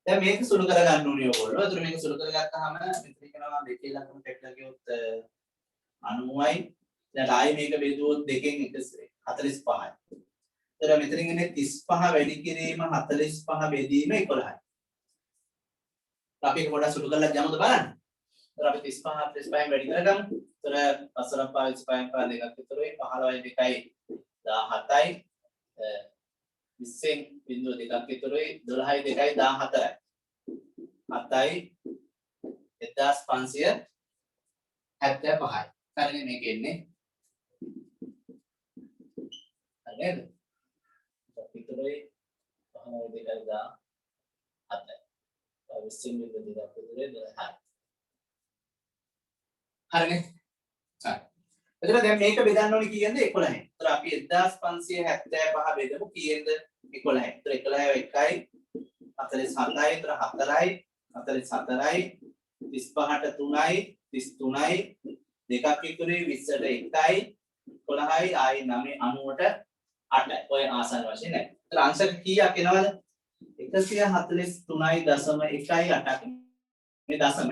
දැන් මේක සුළු කර ගන්න ඕනේ ඔයගොල්ලෝ. ඒතර මේක සුළු කරගත්තාම මෙතන කියනවා දෙකේ ලකුණු ටෙක්ලා ගියොත් 90යි. දැන් ආයේ මේක බෙදුවොත් දෙකෙන් 45යි. ඒතර මෙතනින් එන්නේ 35 වැඩි කිරීම 45 බෙදීම 11යි. අපි ඒක පොඩ්ඩක් සුළු කරලා යමුද බලන්න. ඒතර අපි 35 35න් වැඩි කරගමු. ඒතර 45 25 දෙකක් විතරයි 15යි 2යි 17යි 20න් බිඳුව දෙකක් විතරයි 12යි 2යි 14යි 7යි 1575යි. හරිනේ මේක එන්නේ. හරි නේද? විතරයි 15යි 2යි 17යි 20න් බිඳුව දෙකක් විතරයි 12යි. හරිනේ. හරි. එතකොට දැන් මේක බෙදන්න ඕනේ කීයෙන්ද 11යි. ඒතර අපි 1575 බෙදමු කීයෙන්ද 11යි. ඒතර 11 1යි 47යි 4යි 44යි 35ට 3යි 33යි දෙකක් ඉතුරුයි 20ට 1යි 11යි ආයි 9 90ට 8යි. ඔය ආසන්න වශයෙන් නැහැ. ඒතර අංශක කීයක් එනවද? 143.18ක්. මේ දශම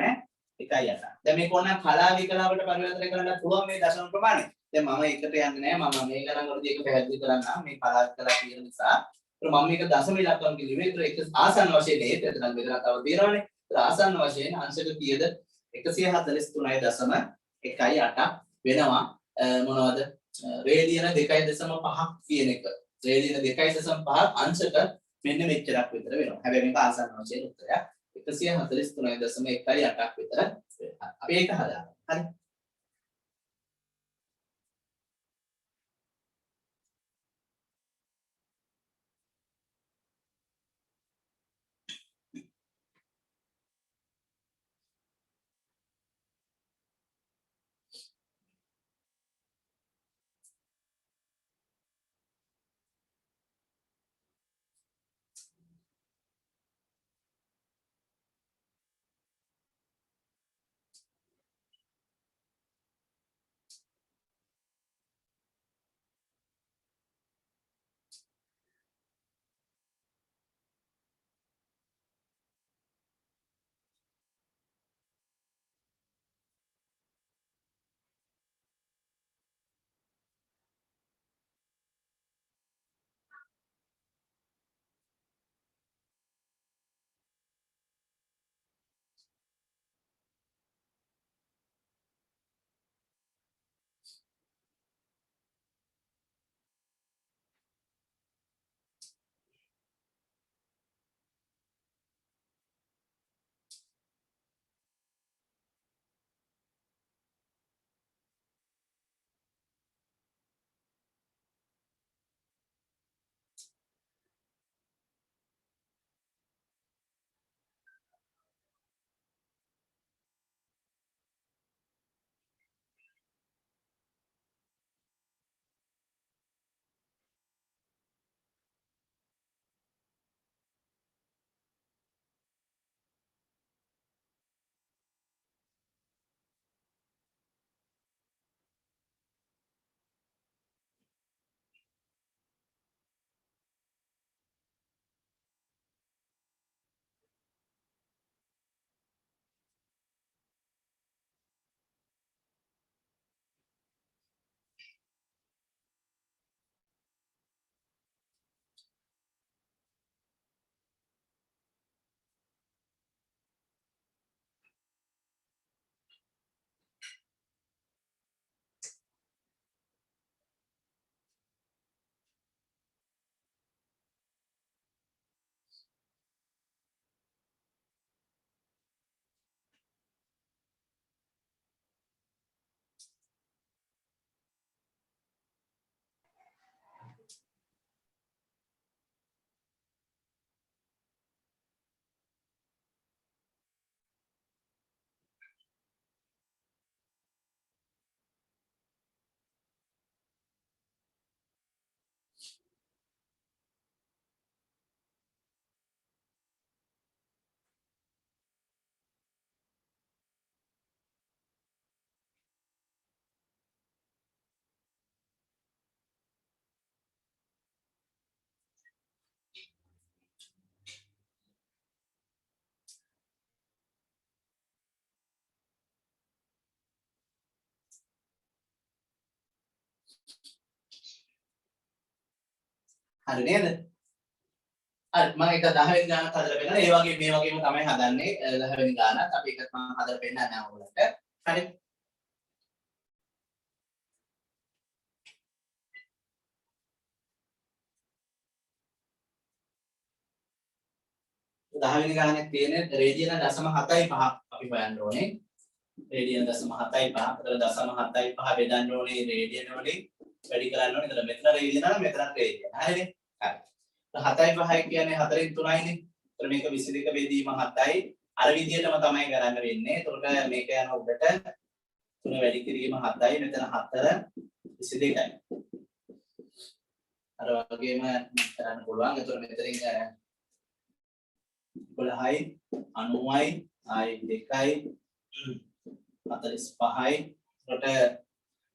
1.8. දැන් මේක ඕන කලා විකලාවට පරිවර්තනය කරන්න පුළුවන් මේ දශම ප්‍රමාණය. දැන් මම එකට යන්නේ නැහැ. මම මේ ගණන් වලදී ඒක පැහැදිලි කරන්නම්. මේ කලා විකලා කියන නිසා. ඒතර මම මේක දශම ඉලක්කම් කිව්වේ. ඒතර ඒක ආසන්න වශයෙන් ඒත් එතන මෙතන තව තියෙනවානේ. ඒතර ආසන්න වශයෙන් අංශක කීයද? 143.18ක් වෙනවා. මොනවද? රේඩියන 2.5ක් කියන එක. රේඩියන 2.5ක් අංශක මෙන්න මෙච්චරක් විතර වෙනවා. හැබැයි මේක ආසන්න වශයෙන් උත්තරයක්. 143.18ක් විතර අපි ඒක හදාගන්න. හරි. හරි නේද? හරි මම එක 10 වෙනි ගානක් හදලා පෙන්නනවා. ඒ වගේ මේ වගේම තමයි හදන්නේ 10 වෙනි ගානක්. අපි එකක් මම හදලා පෙන්නන්නේ ඔයගොල්ලන්ට. හරි. දහවෙනි ගානේ තියෙන රේඩියන 0.75 අපි හොයන්න ඕනේ. රේඩියන 0.75. ඒතර 0.75 බෙදන්න ඕනේ රේඩියන වලින් වැඩි කරන්න ඕනේ. ඒතර මෙතන රේඩියන නම් මෙතන රේඩියන. හරිනේ? හරි. 7.5 කියන්නේ 4න් 3යිනේ. ඒතර මේක 22 බෙදීම 7යි. අර විදිහටම තමයි කරන්න වෙන්නේ. ඒතකොට මේක යන උඩට 3 වැඩි කිරීම 7යි. මෙතන 4 22යි. අර වගේම කරන්න පුළුවන්. ඒතර මෙතනින් 11යි 90යි ආයි 2යි 45යි කොට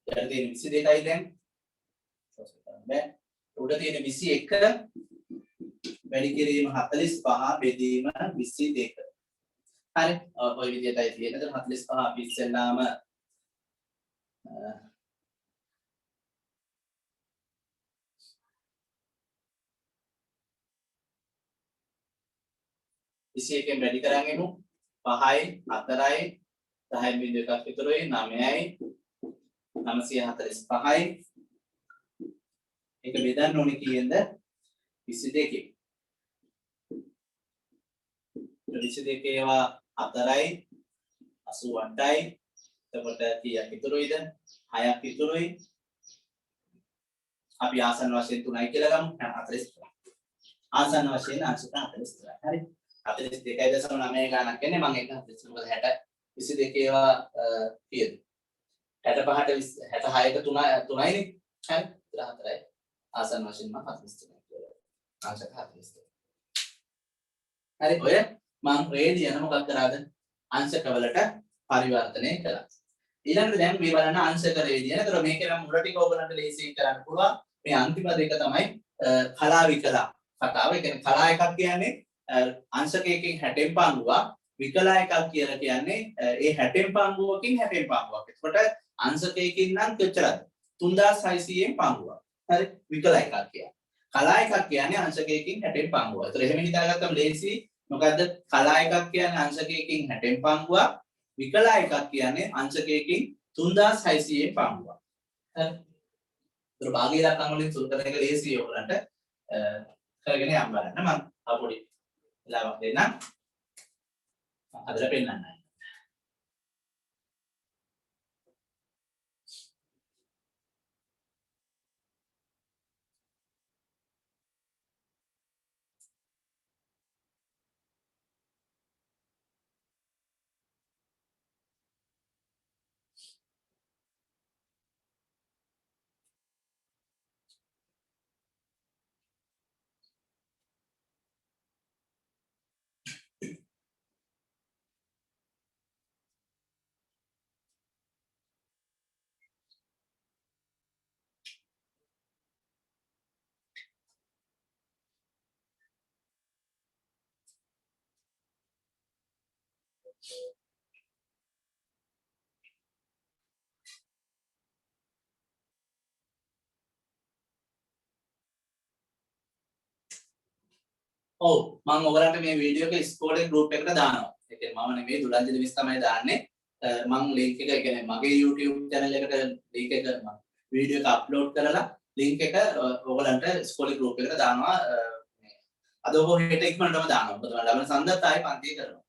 යට තියෙන 22යි දැන් බෑ උඩ තියෙන 21 වැඩි කිරීම 45 බෙදීම 22 හරි ඔය විදිහටයි තියෙන්නේ. එතන 45 අපි ඉස්සෙල්ලාම 21න් වැඩි කරන් එමු 5යි 4යි 10.1ක් විතරයි 9යි 945යි ඒක බෙදන්න ඕනේ කීයෙන්ද 22කින් 22 ඒවා 4යි 88යි එතකොට කීයක් ඉතුරුයිද 6ක් ඉතුරුයි අපි ආසන්න වශයෙන් 3යි කියලා ගමු 43 ආසන්න වශයෙන් අංශක 43 හරි 42.9 ගානක් එන්නේ මම ඒක මොකද 60 22 ඒවා කීයද 65ට 66ට 3යිනේ හරි 4යි ආසන්න වශයෙන් මම 43 කියලා අංශක 43 හරි ඔය මම රේඩියන මොකක් කරාද අංශකවලට පරිවර්තනය කළා ඊළඟට දැන් මේ බලන්න අංශක රේඩියන. ඒතර මේකේ නම් මුල ටික ඔයගලන්ට ලේසියෙන් කරන්න පුළුවන්. මේ අන්තිම දෙක තමයි කලා විකලා කතාව. ඒ කියන්නේ කලා එකක් කියන්නේ අංශකයකින් 60න් පංගුවක් විකලා එකක් කියලා කියන්නේ ඒ 60න් පංගුවකින් 60න් පංගුවක්. එතකොට අංශකයකින් නම් කොච්චරද 3600න් පංගුවක්. හරි විකලා එකක් කියන්නේ. කලා එකක් කියන්නේ අංශකයකින් 60න් පංගුවක්. ඒතර එහෙම හිතාගත්තම ලේසි. මොකද්ද කලා එකක් කියන්නේ අංශකයකින් 60න් පංගුවක් විකලා එකක් කියන්නේ අංශකයකින් 3600න් පංගුවක්. හරි. ඒතර භාගීය ඉලක්කම් වලින් සුළු කරන එක ලේසි ඔයගලන්ට කරගෙන යන්න බලන්න. මම පොඩි වෙලාවක් දෙන්නම්. හදලා පෙන්නන්න. ඔව් මම ඔයගලන්ට මේ වීඩියෝ එක ඉස්කෝලේ ගෲප් එකට දානවා. ඒ කියන්නේ මම නෙමෙයි දුලන්ජි දෙවිස් තමයි දාන්නේ. මම ලින්ක් එක කියන්නේ මගේ YouTube channel එකට ලින්ක් එක මම වීඩියෝ එක අප්ලෝඩ් කරලා ලින්ක් එක ඔයගලන්ට ඉස්කෝලේ ගෲප් එකට දානවා. අද ඔබ හෙට ඉක්මනටම දානවා. මොකද මම ලබන සඳත් ආයේ පන්තිය කරනවා.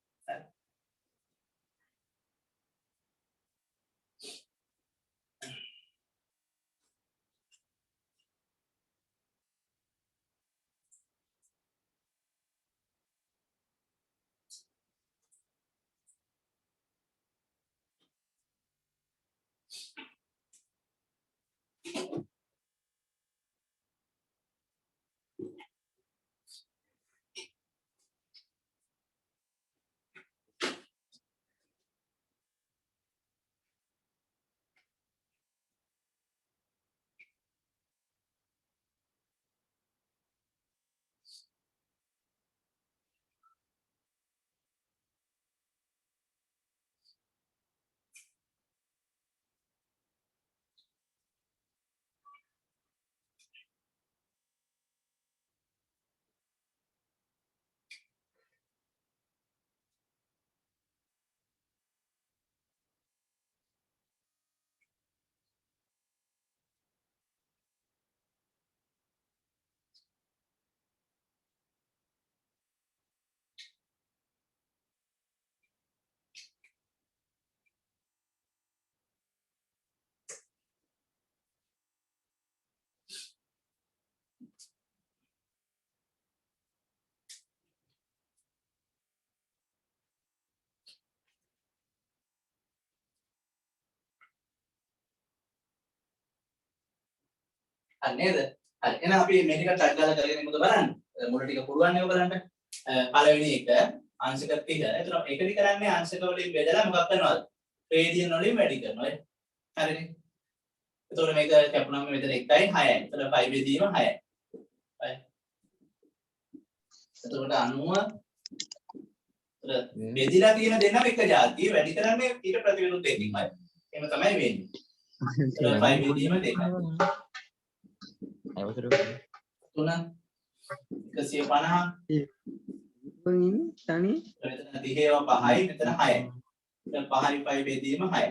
හරි නේද? හරි. එහෙනම් අපි මේ ටික ටක් ගාලා කරගෙන මොකද බලන්න? මුල ටික පුරවන්නේ ඔයගලන්ට. පළවෙනි එක අංශක 30. එතන එකදි කරන්නේ අංශක වලින් බෙදලා මොකක් කරනවද? රේඩියන් වලින් වැඩි කරනවා. හරිනේ. එතකොට මේක කැපුණාම මෙතන 1යි 6යි. එතන 5 බෙදීම 6යි. එතකොට 90 බෙදලා තියෙන දෙන්නම එක જાතිය වැඩි කරන්නේ ඊට ප්‍රතිවිරුද්ධ එකකින්මයි. එහෙම තමයි වෙන්නේ. එතකොට 5 බෙදීම 2යි. 3 150 තනි මෙතන 30 ඒවා 5යි මෙතන 6යි. දැන් 5යි 5 බෙදීම 6යි.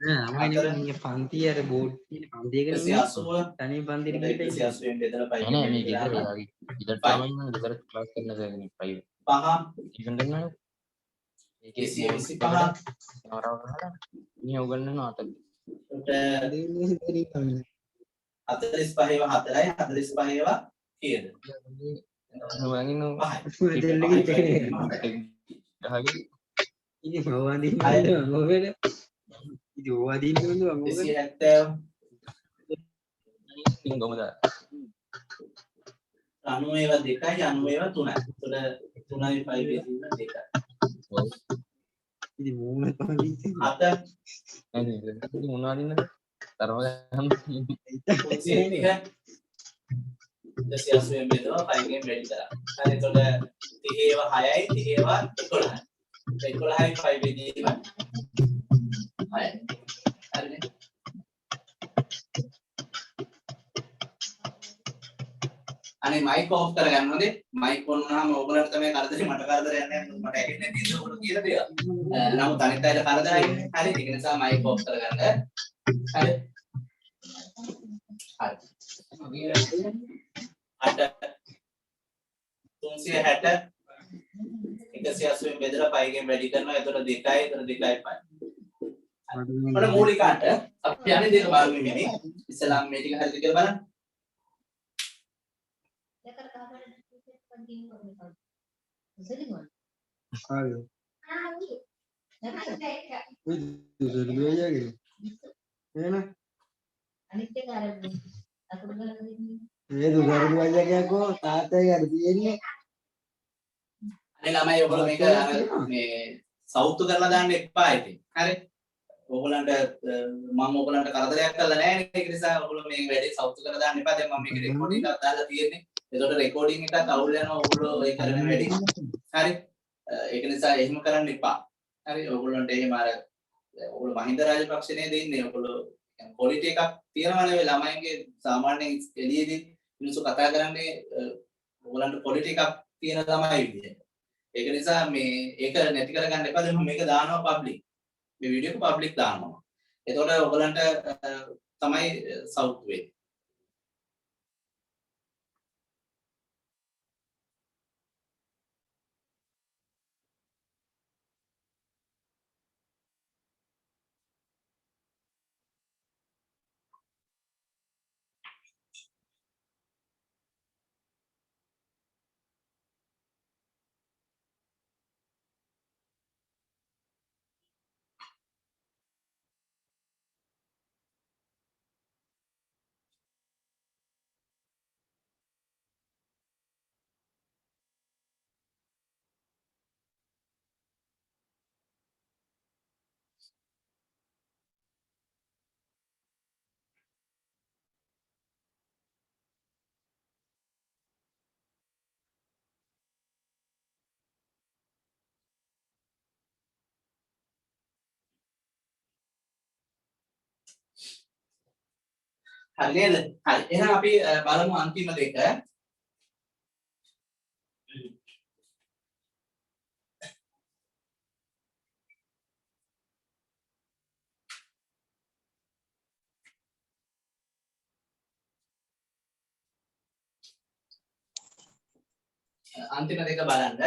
අමයි පන්ති අර බෝඩ් තියෙන පන්තියකට 180 තනි පන්තියට ගිහින් 180 ෙන් බෙදලා 5 නෑ මේ බෙදලා ගෙදර යාගේ ඉදට තමයි මම ගෙදර ක්ලාස් කරන්න දැන් ප්‍රයිවට් 5 ඉගෙන ගන්නවා ඒකේ 125 නවරව කරලා ඉන්නේ උගන්වනවා අතට 45 ඒවා 4යි 45 ඒවා කීයද? වගින්න පහයි. ගහගෙන ඉතින් ඕවාදීන්න මොකද ඉතින් ඕවාදීන්න මොකද 270 ඉතින් කොහමද 90 ඒවා 2යි 90 ඒවා 3යි. එතකොට 3යි 5 බෙදීම 2යි. ඉතින් මූණ තමයි 7 නේද මොනවද ඉන්නද තරම ගන්න 330 280 බෙදලා 5 ගෙන් වැඩි කරා. හරි එතකොට 30 ඒවා 6යි 30 ඒවා 11යි. 11යි 5 බෙදීම 6යි. හරිනේ. අනේ මයික් ඔෆ් කරගන්න ඕනේ. මයික් ඔන් වුණාම ඕගොල්ලන්ට තමයි කරදරේ මට කරදරයක් නැහැ. මට ඇහෙන්නේ නැති නිසා ඔයගොල්ලෝ කියලා දේවල්. නමුත් අනිත් අයට කරදරයි. හරි ඒක නිසා මයික් ඔෆ් කරගන්න. හරි. හරි. 8 360 180 බෙදලා 5 ගෙන් වැඩි කරනවා. එතකොට 2යි එතන 2යි 5. මට මූලික අට අපි යන්නේ දෙක බලමු මෙනි. ඉස්සලාම් මේ ටික හරිද කියලා බලන්න. අනේ ළමයි ඔයගොල්ලෝ මේක මේ සවුත්තු කරලා දාන්න එපා ඉතින්. හරි. ඔයගොල්ලන්ට මම ඔයගොල්ලන්ට කරදරයක් කළා නෑ නේ. ඒක නිසා ඔයගොල්ලෝ මේ වැඩේ සවුත්තු කරලා දාන්න එපා. දැන් මම මේක රෙකෝඩින් එකක් දාලා තියෙන්නේ. ඒකට රෙකෝඩින් එකත් අවුල් යනවා ඔයගොල්ලෝ ඒ කරන වැඩේ. හරි. ඒක නිසා එහෙම කරන්න එපා. හරි. ඔයගොල්ලන්ට එහෙම අර ඔයගොල්ලෝ මහින්ද රාජපක්ෂනේ දෙන්නේ. ඔයගොල්ලෝ ක්වොලිටි එකක් තියනවනේ ඔය ළමයින්ගේ සාමාන්‍යයෙන් එළියේදී මිනිස්සු කතා කරන්නේ ඔයගොල්ලන්ට ක්වොලිටි එකක් තියෙන ළමයි විදියට. ඒක නිසා මේ ඒක නැති කරගන්න එපා. දැන් මම මේක දානවා පබ්ලික්. මේ වීඩියෝ එක පබ්ලික් දානවා. එතකොට ඔයගොල්ලන්ට තමයි සවුත් වෙන්නේ. හරි නේද? හරි. එහෙනම් අපි බලමු අන්තිම දෙක. අන්තිම දෙක බලන්න.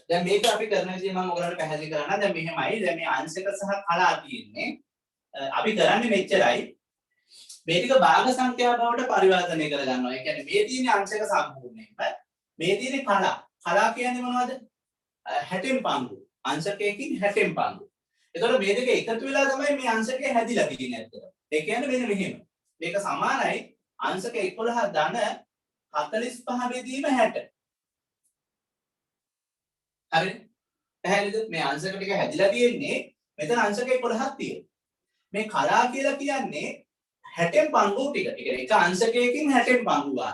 දැන් මේක අපි කරන විදිහ මම ඔයගලන්ට පැහැදිලි කරන්න. දැන් මෙහෙමයි. දැන් මේ අංශක සහ කලා තියෙන්නේ. අපි කරන්නේ මෙච්චරයි. මේ ටික භාග සංඛ්‍යා බවට පරිවර්තනය කරගන්නවා. ඒ කියන්නේ මේ තියෙන අංශක සම්පූර්ණයෙන්ම මේ තියෙන කලා. කලා කියන්නේ මොනවද? 60න් පංගු. අංශකයකින් 60න් පංගු. එතකොට මේ දෙක එකතු වෙලා තමයි මේ අංශකය හැදිලා තියෙන්නේ ඇත්තට. ඒ කියන්නේ මෙන්න මෙහෙම. මේක සමානයි අංශක 11 ධන 45 බෙදීම 60. හරිද? පැහැදිලිද? මේ අංශක ටික හැදිලා තියෙන්නේ මෙතන අංශක 11ක් තියෙනවා. මේ කලා කියලා කියන්නේ 60න් පංගු ටික. ඒ කියන්නේ එක අංශකයකින් 60න් පංගු ගන්නවා.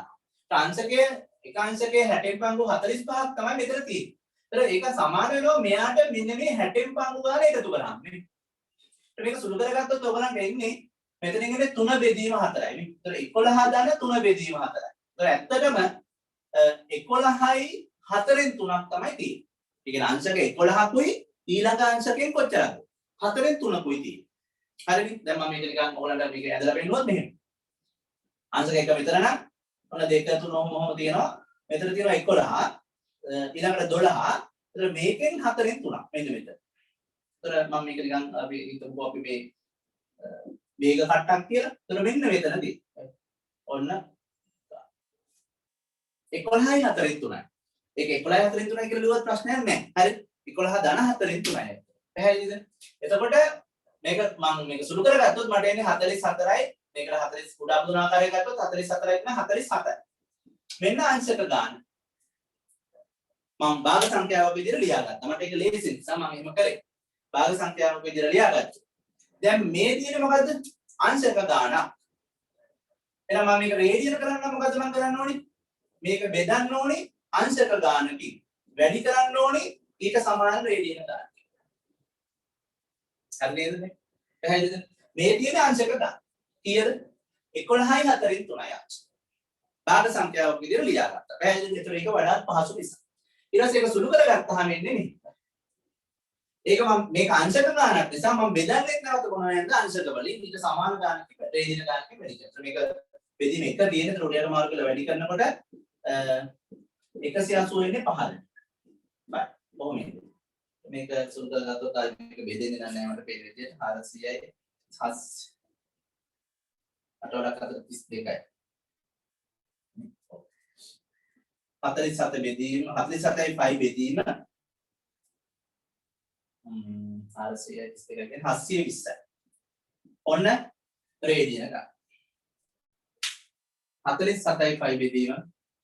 අංශකයේ එක අංශකයේ 60න් පංගු 45ක් තමයි මෙතන තියෙන්නේ. ඒතර ඒක සමාන වෙනවා මෙයාට මෙන්න මේ 60න් පංගු ගාන එකතු කරාම නේ. මේක සුළු කරගත්තොත් ඔයගලන්ට එන්නේ මෙතනින් එන්නේ 3 බෙදීම 4යි නේ. ඒතර 11 ධන 3 බෙදීම 4යි. ඒතර ඇත්තටම 11යි 4න් 3ක් තමයි තියෙන්නේ. ඒ කියන්නේ අංශක 11කුයි ඊළඟ අංශකයෙන් කොච්චරද? 4න් 3කුයි තියෙන්නේ. හරිනේ. දැන් මම මේක නිකන් ඔයගලන්ට මේක ඇදලා පෙන්නුවොත් මෙහෙම. අංශක 1 මෙතන නම් ඔන්න 2 3 ඔහොම තියෙනවා. මෙතන තියෙනවා 11 ඊළඟට 12. ඒතර මේකෙන් 4න් 3ක් මෙන්න මෙතන. ඒතර මම මේක නිකන් අපි හිතමුකෝ අපි මේ වේග කට්ටක් කියලා. ඒතර මෙන්න මෙතනදී. ඔන්න 11යි 4න් 3යි. ඒක 11යි 4න් 3යි කියලා ලියුවත් ප්‍රශ්නයක් නැහැ. හරි. 11 ධන 4න් 3යි. පැහැදිලිද? එතකොට මේක මම මේක සුළු කරගත්තොත් මට එන්නේ 44යි. මේකට 40 කුඩා බුදුන ආකාරය ගත්තොත් 44යි කියන 47යි. මෙන්න අංශක ගන්න. මම භාග සංඛ්‍යාවක් විදිහට ලියාගත්තා. මට ඒක ලේසි නිසා මම එහෙම කරේ. භාග සංඛ්‍යාවක් විදිහට ලියාගත්තා. දැන් මේ තියෙන්නේ මොකද්ද? අංශක ගාන. එහෙනම් මම මේක රේඩියන කරන්න මොකද්ද මම කරන්න ඕනේ? මේක බෙදන්න ඕනේ අංශක ගානකින්. වැඩි කරන්න ඕනේ ඊට සමාන රේඩියන ගානකින්. හරි නේද? පැහැදිලිද? මේ තියෙන අංශක ගාන. කීයද? 11යි 4න් 3යි අංශ. භාග සංඛ්‍යාවක් විදිහට ලියාගත්තා. පැහැදිලිද? ඒතර ඒක වඩාත් පහසු නිසා. ඊට පස්සේ ඒක සුළු කරගත්තාම එන්නේ නේ. ඒක මම මේක අංශක ගානක් නිසා මම බෙදන්නේ නැවත කොහොමද අංශක වලින් ඊට සමාන ගානකින් රේඩියන ගානකින් වැඩි කරනවා. මේක බෙදීම එක තියෙන ත්‍රිලෝකීය මාර්ග වල වැඩි කරනකොට 180 එන්නේ 15. බයි. කොහොමද? මේක සුළු කරගත්තොත් ආයි මේක බෙදෙන්නේ නැහැ මට පේන විදිහට 400යි 832යි. 47 බෙදීම 47යි 5 බෙදීම 432 කියන්නේ 720යි. ඔන්න රේඩියන ගන්න. 47යි 5 බෙදීම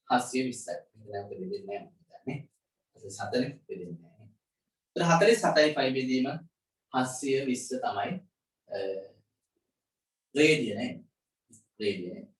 720යි. මේක දැන් බෙදෙන්නේ නැහැ නේ. 47නේ බෙදෙන්නේ නැහැ. ඒතර 47යි 5 බෙදීම 720 තමයි රේඩියන. රේඩියන.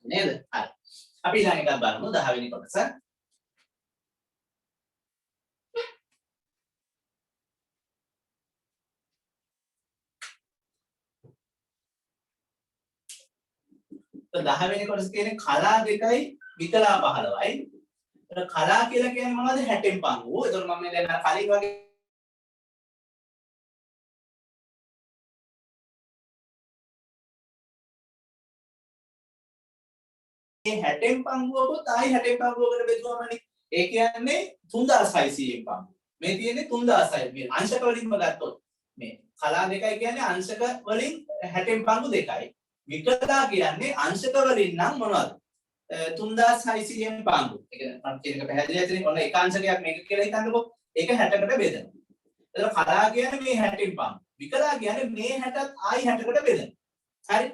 නේද? හරි. අපි ඊළඟ එකක් බලමු 10 වෙනි කොටස. તો 10 වෙනි කොටස කියන්නේ කලා දෙකයි විකලා 15යි. ඒක කලා කියලා කියන්නේ මොනවද? 60න් පංගුව. ඒතකොට මම මේ දැන් අර කලින් වගේ මේ 60න් පංගුවකොත් ආයි 60න් පංගුවකට බෙදුවමනේ. ඒ කියන්නේ 3600න් පංගුව. මේ තියෙන්නේ 3600. මේ අංශක වලින්ම ගත්තොත් මේ කලා දෙකයි කියන්නේ අංශක වලින් 60න් පංගු දෙකයි. විකලා කියන්නේ අංශක වලින් නම් මොනවද? 3600න් පංගු. ඒ කියන්නේ මම කියන එක පැහැදිලි ඇතිනේ. ඔන්න එක අංශකයක් මේක කියලා හිතන්නකෝ. ඒක 60කට බෙදෙනවා. එතකොට කලා කියන්නේ මේ 60න් පංගු. විකලා කියන්නේ මේ 60ත් ආයි 60කට බෙදෙනවා. හරි?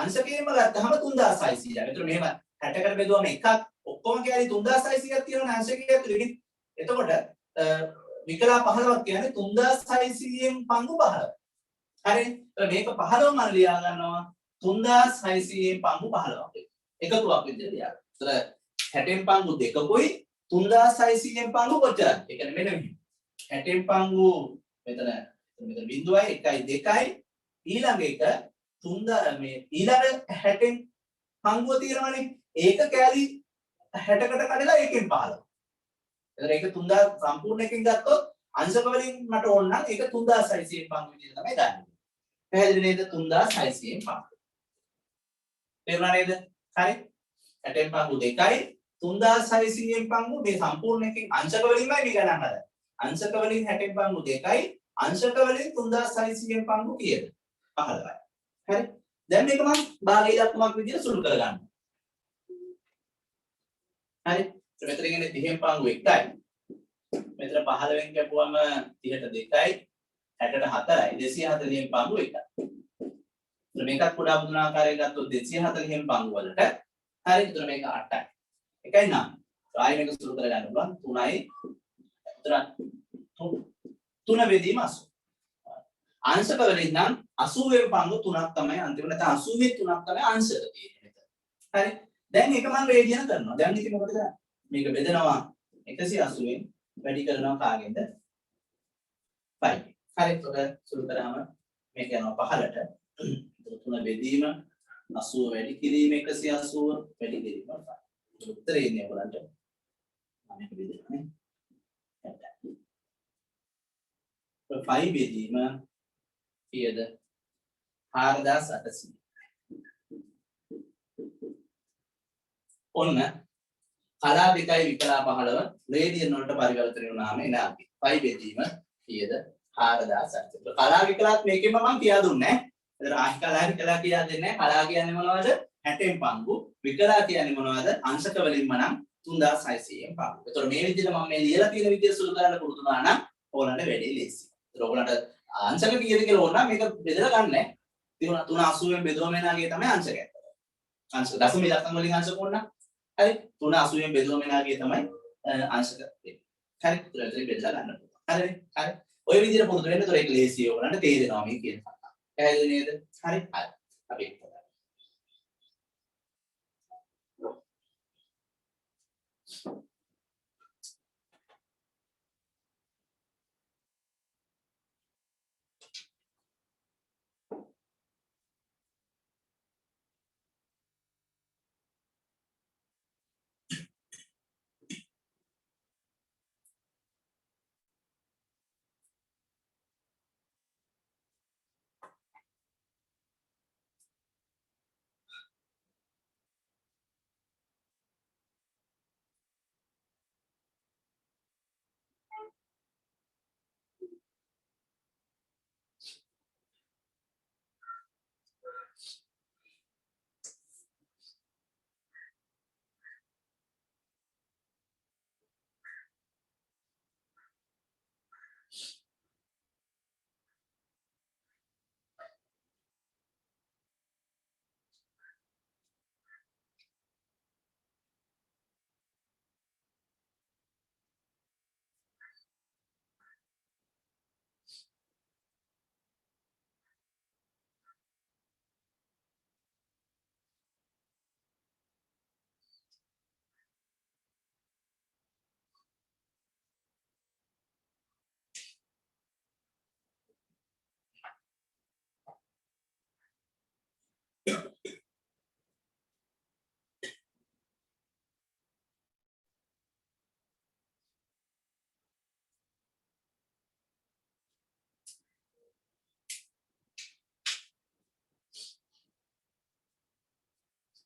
අංශකයෙන්ම ගත්තාම 3600යි. ඒතර මෙහෙම 60කට බෙදුවම එකක් ඔක්කොම කැලි 3600ක් තියෙනවනේ අංශකයක් ඇතුලේ. එතකොට විකලා 15ක් කියන්නේ 3600න් පංගු 15. හරි? මේක 15 මම ලියා ගන්නවා 3600න් පංගු 15ක්. එකතුවක් විදිහට ලියා ගන්න. ඒතර 60න් පංගු දෙකකුයි 3600න් පංගු කොච්චරද? ඒ කියන්නේ මෙන්න මෙහෙම. 60න් පංගු මෙතන බිඳුවයි 1යි 2යි ඊළඟ එක 3000 මේ ඊළඟ 60න් පංගුව තියෙනවනේ. ඒක කැලි 60කට කඩලා ඒකෙන් 15. එතන ඒක 3000 සම්පූර්ණ එකකින් ගත්තොත් අංශක වලින් මට ඕන නම් ඒක 3600න් පංගු විදිහට තමයි ගන්න. පැහැදිලි නේද? 3600න් පංගු. තේරුණා නේද? හරි. 60න් පංගු දෙකයි 3600න් පංගු මේ සම්පූර්ණ එකකින් අංශක වලින්මයි මේ ගණන් හදන්නේ. අංශක වලින් 60න් පංගු දෙකයි අංශක වලින් 3600න් පංගු කීයද? 15යි. හරි. දැන් මේක මම භාග ඉලක්කමක් විදිහට සුළු කරගන්නවා. හරි. මෙතන ඉන්නේ 30න් පංගු 1යි. මෙතන 15න් කැපුවම 30ට 2යි 60ට 4යි 240න් පංගු 1යි. එතන මේකත් කුඩා බුදුනාකාරයෙන් ගත්තොත් 240න් පංගු වලට හරි. එතන මේක 8යි. 1යි 9. ආයෙ මේක සුළු කරගන්න පුළුවන් 3යි. එතන 3 බෙදීම 80. අංශක වලින් නම් 80න් පංගු 3ක් තමයි අන්තිමට නැත්නම් 80න් 3ක් තමයි අංශක තියෙන්නේ මෙතන. හරි. දැන් ඒක මම රේඩියන කරනවා. දැන් ඉතින් මොකද කරන්නේ? මේක බෙදනවා 180න් වැඩි කරනවා කාගෙන්ද? 5. හරි. ඒක සුළු කරාම මේක යනවා 15ට. 3 බෙදීම 80 වැඩි කිරීම 180 වැඩි කිරීම 5. උත්තරේ ඉන්නේ ඔයගලන්ට. මම මේක බෙදනවා නේ. 5 බෙදීම කීයද? 4800. ඔන්න කලා දෙකයි විකලා 15 රේඩියන් වලට පරිවර්තනය වුණාම එන අපි 5 බෙදීම කීයද? 4800. කලා විකලාත් මේකෙම මම කියා දුන්නේ නැහැ. ඒතර ආහි කලා විකලා කියා දෙන්නේ නැහැ. කලා කියන්නේ මොනවද? 60න් පංගු. විකලා කියන්නේ මොනවද? අංශක වලින්ම නම් 3600න් පංගු. ඒතර මේ විදිහට මම මේ ලියලා තියෙන විදිහ සුළු කරන්න පුරුදු වුණා නම් ඕනට වැඩි ලේසි. ඒතර ඔයගලන්ට අංශක කීයද කියලා ඕන නම් මේක බෙදලා ගන්න ඈ. 380න් බෙදුවම එනාගේ තමයි අංශකය. අංශක දශම ඉලක්කම් වලින් අංශක ඕන නම් හරි 380න් බෙදුවම එනාගේ තමයි අංශක වෙන්නේ. හරි. ඒතර බෙදලා ගන්න පුළුවන්. හරිනේ? හරි. ඔය විදිහට පුරුදු වෙන්න. ඒතර ඒක ලේසියි ඔයගලන්ට තේරෙනවා මේ කියන කතාව. පැහැදිලි නේද? හරි. හරි. අපි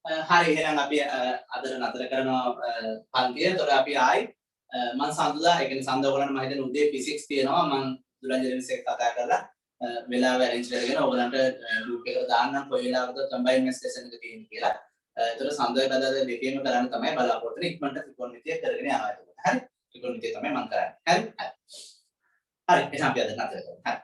හරි එහෙනම් අපි අදට නතර කරනවා පන්තිය. එතකොට අපි ආයි මම සඳුදා ඒ කියන්නේ සඳ ඔයගලන්ට මම හිතන්නේ උදේ ෆිසික්ස් තියෙනවා. මම දුරංජනස් එක්ක කතා කරලා වෙලාව arrange කරගෙන ඔයගලන්ට group එකට දාන්නම් කොයි වෙලාවකද combine session එක තියෙන්නේ කියලා. එතකොට සඳ කදාද දෙකේම කරන්න තමයි බලාපොරොත්තු වෙන්නේ. ඉක්මනට ත්‍රිකෝණමිතිය කරගෙන යනවා එතකොට. හරි. ත්‍රිකෝණමිතිය තමයි මම කරන්නේ. හරි. හරි. එහෙනම් අපි අද නතර කරමු. හරි.